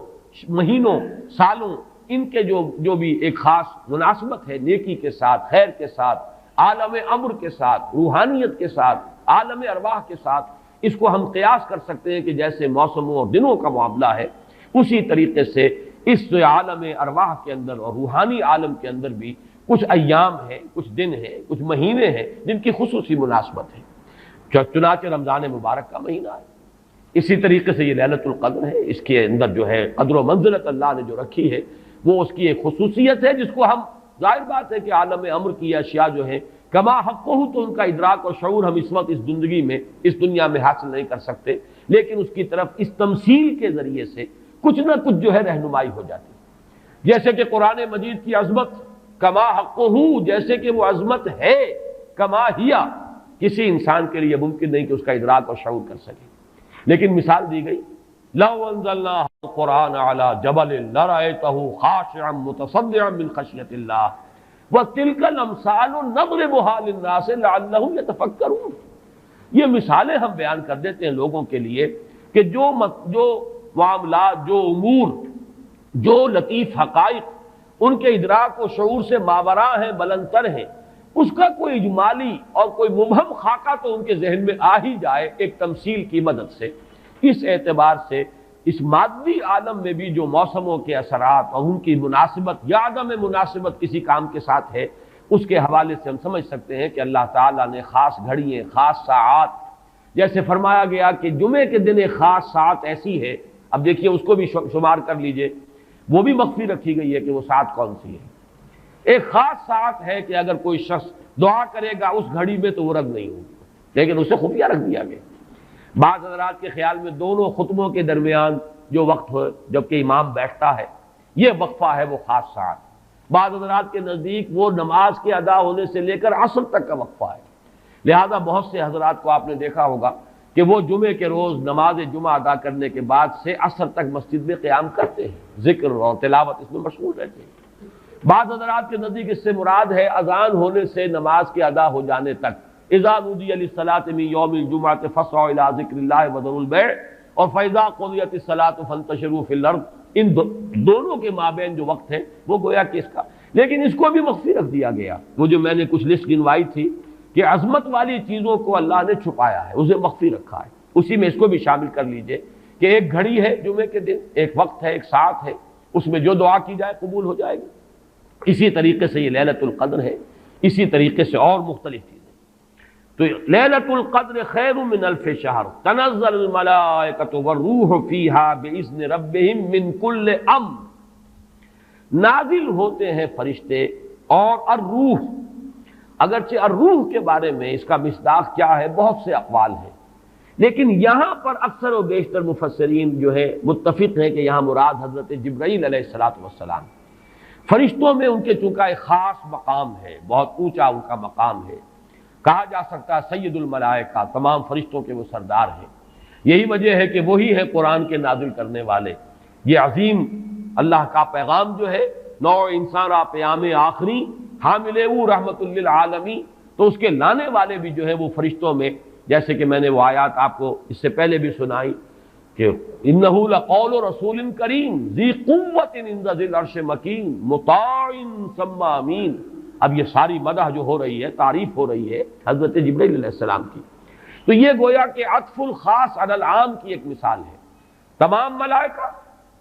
مہینوں، سالوں، ان کے جو بھی ایک خاص مناسبت ہے نیکی کے ساتھ، خیر کے ساتھ، عالم امر کے ساتھ، روحانیت کے ساتھ، عالم ارواح کے ساتھ اس کو ہم قیاس کر سکتے ہیں کہ جیسے موسموں اور دنوں کا معاملہ ہے، اسی طریقے سے اس عالم ارواح کے اندر اور روحانی عالم کے اندر بھی کچھ ایام ہیں، کچھ دن ہیں، کچھ مہینے ہیں جن کی خصوصی مناسبت ہے۔ چنانچہ رمضان مبارک کا مہینہ ہے، اسی طریقے سے یہ لیلۃ القدر ہے، اس کے اندر جو ہے قدر و منزلت اللہ نے جو رکھی ہے وہ اس کی ایک خصوصیت ہے جس کو ہم، ظاہر بات ہے کہ عالم امر کی اشیاء جو ہیں کما حق ہو تو ان کا ادراک اور شعور ہم اس وقت اس زندگی میں اس دنیا میں حاصل نہیں کر سکتے، لیکن اس کی طرف اس تمثیل کے ذریعے سے کچھ نہ کچھ جو ہے رہنمائی ہو جاتی ہے۔ جیسے کہ قرآن مجید کی عظمت کما حق ہو، جیسے کہ وہ عظمت ہے، کما ہیا، کسی انسان کے لیے ممکن نہیں کہ اس کا ادراک اور شعور کر سکے، لیکن مثال دی گئی لو انزلنا القرآن على جبل لرأيته خاشعا متصدعا من خشية الله وتلك الامثال نضربها للناس لعلهم يتفكرون۔ یہ مثالیں ہم بیان کر دیتے ہیں لوگوں کے لیے کہ جو معاملات، جو امور، جو لطیف حقائق ان کے ادراک و شعور سے ماوراء ہیں، بلندتر ہیں، اس کا کوئی اجمالی اور کوئی مبہم خاکہ تو ان کے ذہن میں آ ہی جائے ایک تمثیل کی مدد سے۔ اس اعتبار سے اس مادی عالم میں بھی جو موسموں کے اثرات اور ان کی مناسبت یا عدم مناسبت کسی کام کے ساتھ ہے، اس کے حوالے سے ہم سمجھ سکتے ہیں کہ اللہ تعالیٰ نے خاص گھڑیاں، خاص ساعات، جیسے فرمایا گیا کہ جمعے کے دن ایک خاص ساعت ایسی ہے، اب دیکھیے اس کو بھی شمار کر لیجئے، وہ بھی مخفی رکھی گئی ہے کہ وہ ساعت کون سی ہے۔ ایک خاص ساعت ہے کہ اگر کوئی شخص دعا کرے گا اس گھڑی میں تو وہ رد نہیں ہوگی، لیکن اسے خفیہ رکھ دیا گیا۔ بعض حضرات کے خیال میں دونوں خطبوں کے درمیان جو وقت ہو جبکہ امام بیٹھتا ہے یہ وقفہ ہے وہ خاص ساعت، بعض حضرات کے نزدیک وہ نماز کے ادا ہونے سے لے کر عصر تک کا وقفہ ہے۔ لہذا بہت سے حضرات کو آپ نے دیکھا ہوگا کہ وہ جمعے کے روز نماز جمعہ ادا کرنے کے بعد سے عصر تک مسجد میں قیام کرتے ہیں، ذکر اور تلاوت اس میں مشغول رہتے ہیں۔ بعض حضرات کے نزدیک اس سے مراد ہے اذان ہونے سے نماز کے ادا ہو جانے تک، اذا نودی للصلاۃ من یوم الجمعۃ فاسعوا الی ذکر اللہ وذروا البیع اور فاذا قضیت الصلاۃ فانتشروا فی الارض، ان دونوں کے مابین جو وقت ہے وہ گویا کہ اس کا، لیکن اس کو بھی مخفی رکھ دیا گیا۔ وہ جو میں نے کچھ لسٹ گنوائی تھی کہ عظمت والی چیزوں کو اللہ نے چھپایا ہے، اسے مخفی رکھا ہے، اسی میں اس کو بھی شامل کر لیجئے کہ ایک گھڑی ہے جمعے کے دن، ایک وقت ہے، ایک ساعت ہے، اس میں جو دعا کی جائے قبول ہو جائے گی۔ اسی طریقے سے یہ لیلۃ القدر ہے، اسی طریقے سے اور مختلف چیزیں۔ تو لیلۃ القدر خیر من الف شہر تنزل الملائکۃ والروح فیہا باذن ربہم من کل امر، نازل ہوتے ہیں فرشتے اور الروح، اگرچہ الروح کے بارے میں اس کا مصداق کیا ہے بہت سے اقوال ہیں، لیکن یہاں پر اکثر و بیشتر مفسرین جو ہے متفق ہیں کہ یہاں مراد حضرت جبرائیل علیہ السلام، فرشتوں میں ان کے چونکہ ایک خاص مقام ہے، بہت اونچا ان کا مقام ہے، کہا جا سکتا ہے سید الملائکہ، تمام فرشتوں کے وہ سردار ہیں۔ یہی وجہ ہے کہ وہی ہے قرآن کے نازل کرنے والے، یہ عظیم اللہ کا پیغام جو ہے نوع انسان پیام آخری حامل او رحمت للعالمین، تو اس کے لانے والے بھی جو ہے وہ فرشتوں میں، جیسے کہ میں نے وہ آیات آپ کو اس سے پہلے بھی سنائی کہ انہ لقول رسول کریم ذی قوت عند ذی العرش مکین مطاع ثم امین۔ اب یہ ساری مدح جو ہو رہی ہے، تعریف ہو رہی ہے حضرت جبرائیل علیہ السلام کی، تو یہ گویا کہ عطف الخاص علی العام کی ایک مثال ہے۔ تمام ملائکہ،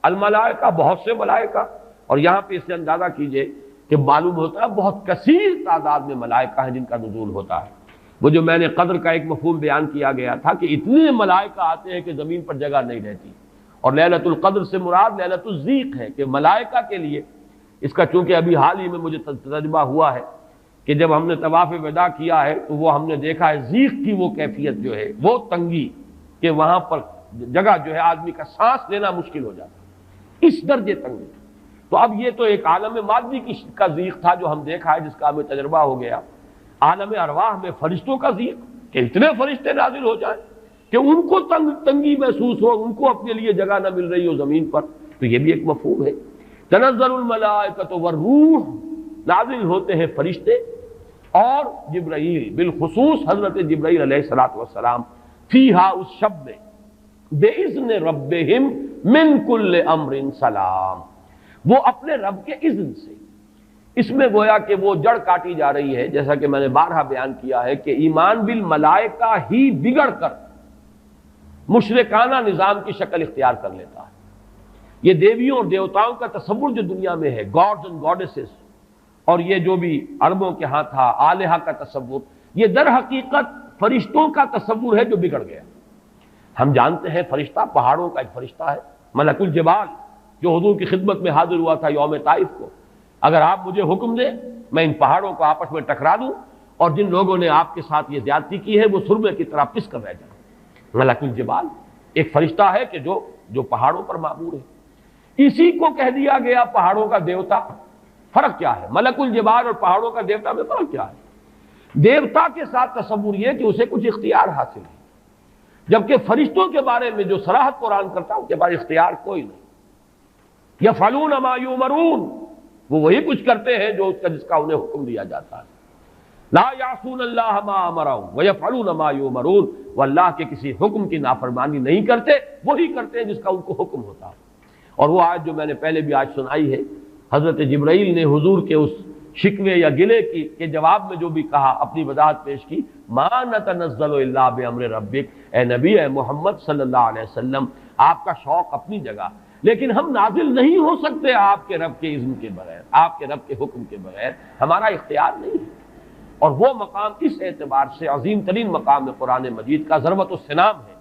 الملائکہ بہت سے ملائکہ، اور یہاں پہ اس سے اندازہ کیجئے کہ معلوم ہوتا ہے بہت کثیر تعداد میں ملائکہ ہیں جن کا نزول ہوتا ہے۔ وہ جو میں نے قدر کا ایک مفہوم بیان کیا گیا تھا کہ اتنے ملائکہ آتے ہیں کہ زمین پر جگہ نہیں رہتی، اور لیلۃ القدر سے مراد لیلۃ الضیق ہے کہ ملائکہ کے لیے، اس کا چونکہ ابھی حال ہی میں مجھے تجربہ ہوا ہے کہ جب ہم نے طواف وداع کیا ہے تو وہ ہم نے دیکھا ہے ضیق کی وہ کیفیت جو ہے، وہ تنگی کہ وہاں پر جگہ جو ہے آدمی کا سانس لینا مشکل ہو جاتا ہے، اس درجے تنگی۔ تو اب یہ تو ایک عالم مادی کا ضیق تھا جو ہم دیکھا ہے، جس کا ہمیں تجربہ ہو گیا۔ عالم ارواح میں فرشتوں کا ضیق کہ اتنے فرشتے نازل ہو جائیں کہ ان کو تنگی محسوس ہو، ان کو اپنے لیے جگہ نہ مل رہی ہو زمین پر، تو یہ بھی ایک مفہوم ہے۔ تنزل الملائکۃ والروح، نازل ہوتے ہیں فرشتے اور جبرائیل، بالخصوص حضرت جبرائیل علیہ السلام، فیہا اس شب میں، باذن ربہم من کل امر سلام، وہ اپنے رب کے اذن سے، اس میں گویا کہ وہ جڑ کاٹی جا رہی ہے، جیسا کہ میں نے بارہا بیان کیا ہے کہ ایمان بالملائکہ ہی بگڑ کر مشرکانہ نظام کی شکل اختیار کر لیتا ہے۔ یہ دیویوں اور دیوتاؤں کا تصور جو دنیا میں ہے، گاڈز اینڈ گاڈیسز، اور یہ جو بھی عربوں کے ہاں تھا آلہہ کا تصور، یہ در حقیقت فرشتوں کا تصور ہے جو بگڑ گیا۔ ہم جانتے ہیں فرشتہ پہاڑوں کا ایک فرشتہ ہے، ملک الجبال، جو حضور کی خدمت میں حاضر ہوا تھا یوم طائف کو، اگر آپ مجھے حکم دیں میں ان پہاڑوں کو آپس میں ٹکرا دوں اور جن لوگوں نے آپ کے ساتھ یہ زیادتی کی ہے وہ سرمے کی طرح پس کر رہ جائیں۔ ملک الجبال ایک فرشتہ ہے کہ جو پہاڑوں پر معمور ہے، اسی کو کہہ دیا گیا پہاڑوں کا دیوتا۔ فرق کیا ہے؟ ملک الجبال اور پہاڑوں کا دیوتا میں فرق کیا ہے؟ دیوتا کے ساتھ تصور یہ کہ اسے کچھ اختیار حاصل ہے، جبکہ فرشتوں کے بارے میں جو صراحت قرآن کرتا ہے ان کے پاس اختیار کوئی نہیں۔ یفعلون ما یؤمرون، وہ وہی کچھ کرتے ہیں جس کا انہیں حکم دیا جاتا ہے۔ لا یعصون اللہ ما امرهم ویفعلون ما یؤمرون، وہ اللہ کے کسی حکم کی نافرمانی نہیں کرتے، وہی کرتے ہیں جس کا ان کو حکم ہوتا ہے۔ اور وہ آیت جو میں نے پہلے بھی آج سنائی ہے، حضرت جبرائیل نے حضور کے اس شکوے یا گلے کے جواب میں جو بھی کہا، اپنی وضاحت پیش کی، ما نتنزل الا بامر ربک، اے نبی، اے محمد صلی اللہ علیہ وسلم، آپ کا شوق اپنی جگہ، لیکن ہم نازل نہیں ہو سکتے آپ کے رب کے اذن کے بغیر، آپ کے رب کے حکم کے بغیر، ہمارا اختیار نہیں ہے۔ اور وہ مقام اس اعتبار سے عظیم ترین مقام ہے قرآن مجید کا، ضربۃ السلام ہے،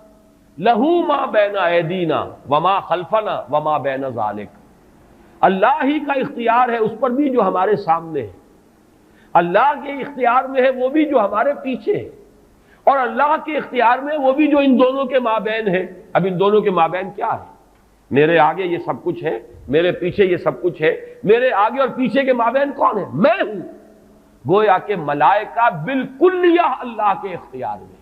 لہو ما بین ایدینا وما خلفنا وما بین ذالک، اللہ ہی کا اختیار ہے اس پر بھی جو ہمارے سامنے ہے، اللہ کے اختیار میں ہے وہ بھی جو ہمارے پیچھے ہے، اور اللہ کے اختیار میں وہ بھی جو ان دونوں کے مابین ہے۔ اب ان دونوں کے مابین کیا ہے؟ میرے آگے یہ سب کچھ ہے، میرے پیچھے یہ سب کچھ ہے، میرے آگے اور پیچھے کے مابین کون ہے؟ میں ہوں۔ گویا کہ ملائکہ بالکلیہ اللہ کے اختیار میں،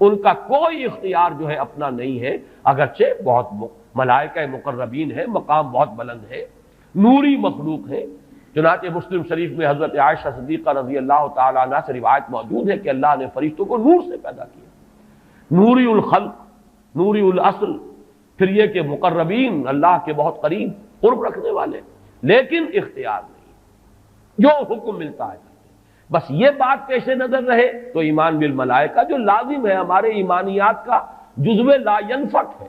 ان کا کوئی اختیار جو ہے اپنا نہیں ہے، اگرچہ بہت ملائکہ مقربین ہے، مقام بہت بلند ہے، نوری مخلوق ہے۔ چنانچہ مسلم شریف میں حضرت عائشہ صدیقہ رضی اللہ تعالیٰ عنہ سے روایت موجود ہے کہ اللہ نے فرشتوں کو نور سے پیدا کیا، نوری الخلق، نوری الاصل، پھر یہ کہ مقربین، اللہ کے بہت قریب قرب رکھنے والے، لیکن اختیار نہیں، جو حکم ملتا ہے۔ بس یہ بات پیش نظر رہے تو ایمان بالملائکہ جو لازم ہے، ہمارے ایمانیات کا جزو لا ينفک ہے۔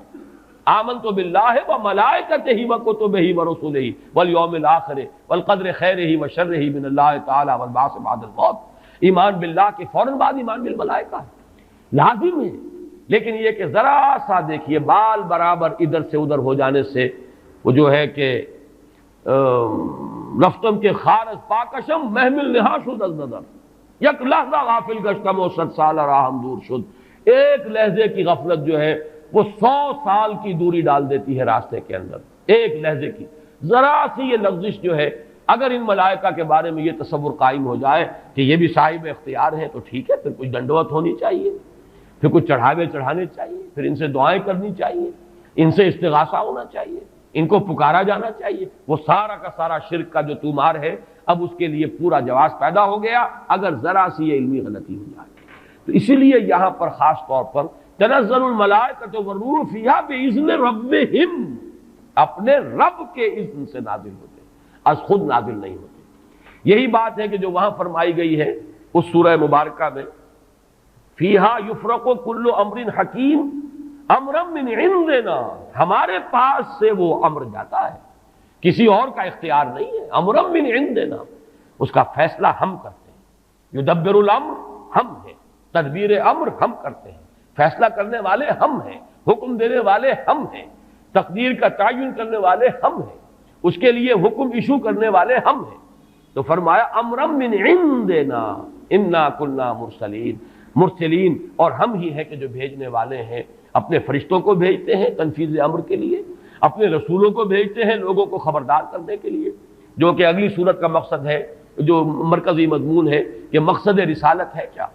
آمنت باللہ وملائکتہ وکتبہ ورسلہ والیوم الآخر والقدر خیرہ وشرہ من اللہ تعالی والبعث بعد الموت۔ ایمان باللہ کے فوراً بعد ایمان بالملائکہ ہے، لازم ہے۔ لیکن یہ کہ ذرا سا دیکھیے بال برابر ادھر سے ادھر ہو جانے سے وہ جو ہے کہ رفتم کے خارج پاکشم محمل نہا شد از نظر، یک لحظہ غافل گشتم و 100 سال راہم دور شد، ایک لحظے کی غفلت جو ہے وہ 100 سال کی دوری ڈال دیتی ہے راستے کے اندر، ایک لحظے کی ذرا سی یہ لغزش جو ہے۔ اگر ان ملائکہ کے بارے میں یہ تصور قائم ہو جائے کہ یہ بھی صاحب اختیار ہے تو ٹھیک ہے، پھر کچھ دنڈوت ہونی چاہیے، پھر کچھ چڑھاوے چڑھانے چاہیے، پھر ان سے دعائیں کرنی چاہیے، ان سے استغاثہ ہونا چاہیے، ان کو پکارا جانا چاہیے۔ وہ سارا کا سارا شرک کا جو طومار ہے اب اس کے لیے پورا جواز پیدا ہو گیا اگر ذرا سی یہ علمی غلطی ہو جائے۔ تو اسی لیے یہاں پر خاص طور پر تنزل الملائکۃ والروح فیہا باذن ربہم، اپنے رب کے اذن سے نازل ہوتے، از خود نازل نہیں ہوتے۔ یہی بات ہے کہ جو وہاں فرمائی گئی ہے اس سورہ مبارکہ میں، فیہا یفرق کل امر حکیم امرا من عندنا، ہمارے پاس سے وہ امر جاتا ہے، کسی اور کا اختیار نہیں ہے، امرا من عندنا، اس کا فیصلہ ہم کرتے ہیں، یدبر الامر ہم ہیں، تدبیر امر ہم کرتے ہیں، فیصلہ کرنے والے ہم ہیں، حکم دینے والے ہم ہیں، تقدیر کا تعین کرنے والے ہم ہیں، اس کے لیے حکم ایشو کرنے والے ہم ہیں۔ تو فرمایا امرا من عندنا انا کنا مرسلین، اور ہم ہی ہیں کہ جو بھیجنے والے ہیں، اپنے فرشتوں کو بھیجتے ہیں تنفیذ امر کے لیے، اپنے رسولوں کو بھیجتے ہیں لوگوں کو خبردار کرنے کے لیے، جو کہ اگلی صورت کا مقصد ہے، جو مرکزی مضمون ہے کہ مقصد رسالت ہے کیا۔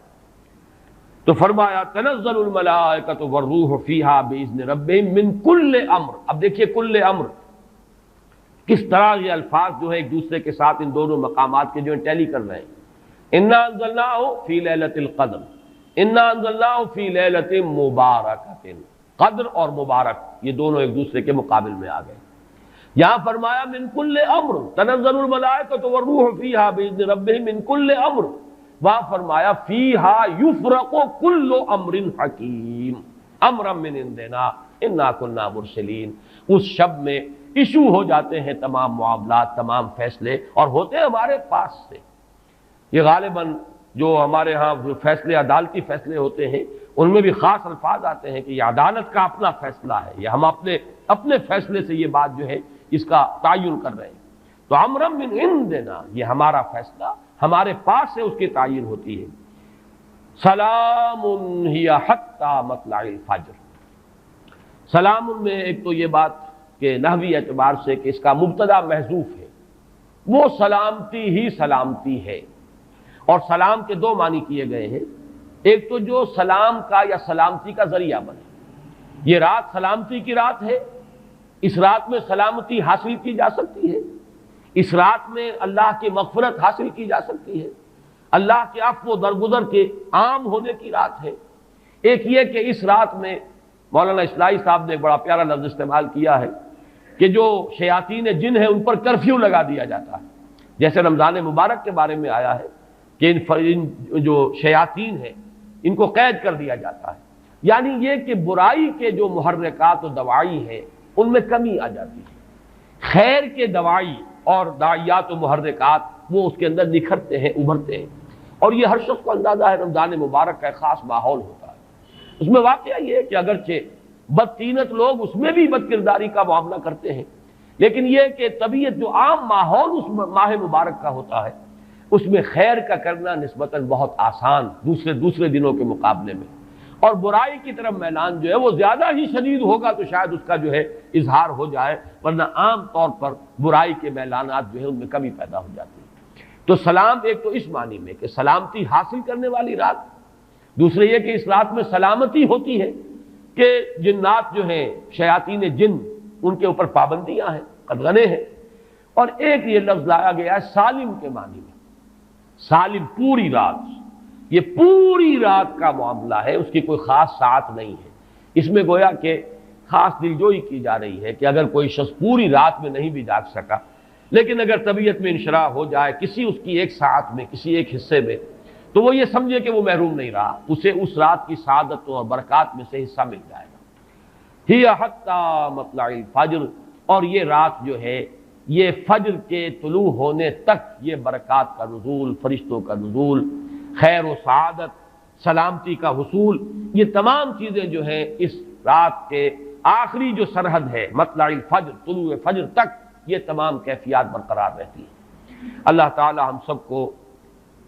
تو فرمایا تنزل الملائکۃ والروح فیہا باذن ربہم من کل امر۔ اب دیکھیے کل امر کس طرح یہ الفاظ جو ہے ایک دوسرے کے ساتھ ان دونوں مقامات کے جو ٹیلی کر رہے ہیں۔ انا انزلناہ فی لیلۃ القدر، انا انزلناہ فی لیلۃ مبارکۃ، قدر اور مبارک یہ دونوں ایک دوسرے کے مقابل میں آ گئے۔ یہاں فرمایا من کل امر تنزل الملائکۃ والروح فیہا باذن ربہم من کل امر، وہاں فرمایا فیہا یفرق کل امر حکیم امرا من عندنا انا کنا مرسلین۔ اس شب میں ایشو ہو جاتے ہیں تمام معاملات، تمام فیصلے، اور ہوتے ہیں ہمارے پاس سے۔ یہ غالباً جو ہمارے ہاں فیصلے، عدالتی فیصلے ہوتے ہیں، ان میں بھی خاص الفاظ آتے ہیں کہ یہ عدالت کا اپنا فیصلہ ہے، یہ ہم اپنے فیصلے سے یہ بات جو ہے اس کا تعین کر رہے ہیں۔ تو امرا من عندنا، یہ ہمارا فیصلہ ہمارے پاس سے اس کی تعین ہوتی ہے۔ سلام ہی حتی مطلع الفجر، سلام میں ایک تو یہ بات کہ نحوی اعتبار سے کہ اس کا مبتدا محذوف ہے، وہ سلامتی ہی سلامتی ہے، اور سلام کے دو معنی کیے گئے ہیں۔ ایک تو جو سلام کا یا سلامتی کا ذریعہ بنے، یہ رات سلامتی کی رات ہے، اس رات میں سلامتی حاصل کی جا سکتی ہے، اس رات میں اللہ کی مغفرت حاصل کی جا سکتی ہے، اللہ کے عفو و درگزر کے عام ہونے کی رات ہے۔ ایک یہ کہ اس رات میں مولانا اصلاحی صاحب نے ایک بڑا پیارا لفظ استعمال کیا ہے کہ جو شیاطین جن ہیں ان پر کرفیو لگا دیا جاتا ہے، جیسے رمضان مبارک کے بارے میں آیا ہے کہ ان جو شیاطین ہیں ان کو قید کر دیا جاتا ہے، یعنی یہ کہ برائی کے جو محرکات و دوائی ہیں ان میں کمی آ جاتی ہے، خیر کے دوائی اور داعیات و محرکات وہ اس کے اندر نکھرتے ہیں، ابھرتے ہیں، اور یہ ہر شخص کو اندازہ ہے رمضان مبارک کا ایک خاص ماحول ہوتا ہے۔ اس میں واقعہ یہ ہے کہ اگرچہ بدطینت لوگ اس میں بھی بد کرداری کا معاملہ کرتے ہیں، لیکن یہ کہ طبیعت جو عام ماحول اس ماہ مبارک کا ہوتا ہے اس میں خیر کا کرنا نسبتاً بہت آسان دوسرے دنوں کے مقابلے میں، اور برائی کی طرف میلان جو ہے وہ زیادہ ہی شدید ہوگا تو شاید اس کا جو ہے اظہار ہو جائے، ورنہ عام طور پر برائی کے میلانات جو ہے ان میں کمی پیدا ہو جاتی ہے۔ تو سلام ایک تو اس معنی میں کہ سلامتی حاصل کرنے والی رات، دوسرے یہ کہ اس رات میں سلامتی ہوتی ہے کہ جنات جو ہیں شیاطین جن ان کے اوپر پابندیاں ہیں، قدغنے ہیں، اور ایک یہ لفظ لایا گیا ہے سالم کے معنی میں، سالم پوری رات، یہ پوری رات کا معاملہ ہے، اس کی کوئی خاص ساعت نہیں ہے۔ اس میں گویا کہ خاص دلجوئی کی جا رہی ہے کہ اگر کوئی شخص پوری رات میں نہیں بھی جاگ سکا، لیکن اگر طبیعت میں انشراح ہو جائے کسی اس کی ایک ساعت میں، کسی ایک حصے میں، تو وہ یہ سمجھے کہ وہ محروم نہیں رہا، اسے اس رات کی سعادتوں اور برکات میں سے حصہ مل جائے گا۔ ہی حتی مطلع الفجر، اور یہ رات جو ہے یہ فجر کے طلوع ہونے تک یہ برکات کا نزول، فرشتوں کا نزول، خیر و سعادت، سلامتی کا حصول، یہ تمام چیزیں جو ہیں اس رات کے آخری جو سرحد ہے مطلع الفجر، طلوع فجر تک یہ تمام کیفیات برقرار رہتی ہیں۔ اللہ تعالی ہم سب کو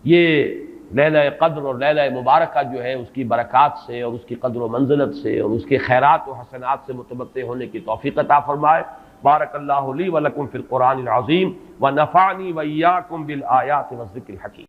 یہ لیلہ قدر اور لیلہ مبارکہ جو ہے اس کی برکات سے اور اس کی قدر و منزلت سے اور اس کے خیرات و حسنات سے متمتع ہونے کی توفیق عطا فرمائے۔ بارک اللہ لی و لکم فی القرآن العظیم ونفعنی و ایاکم بالآیات والذکر الحکیم۔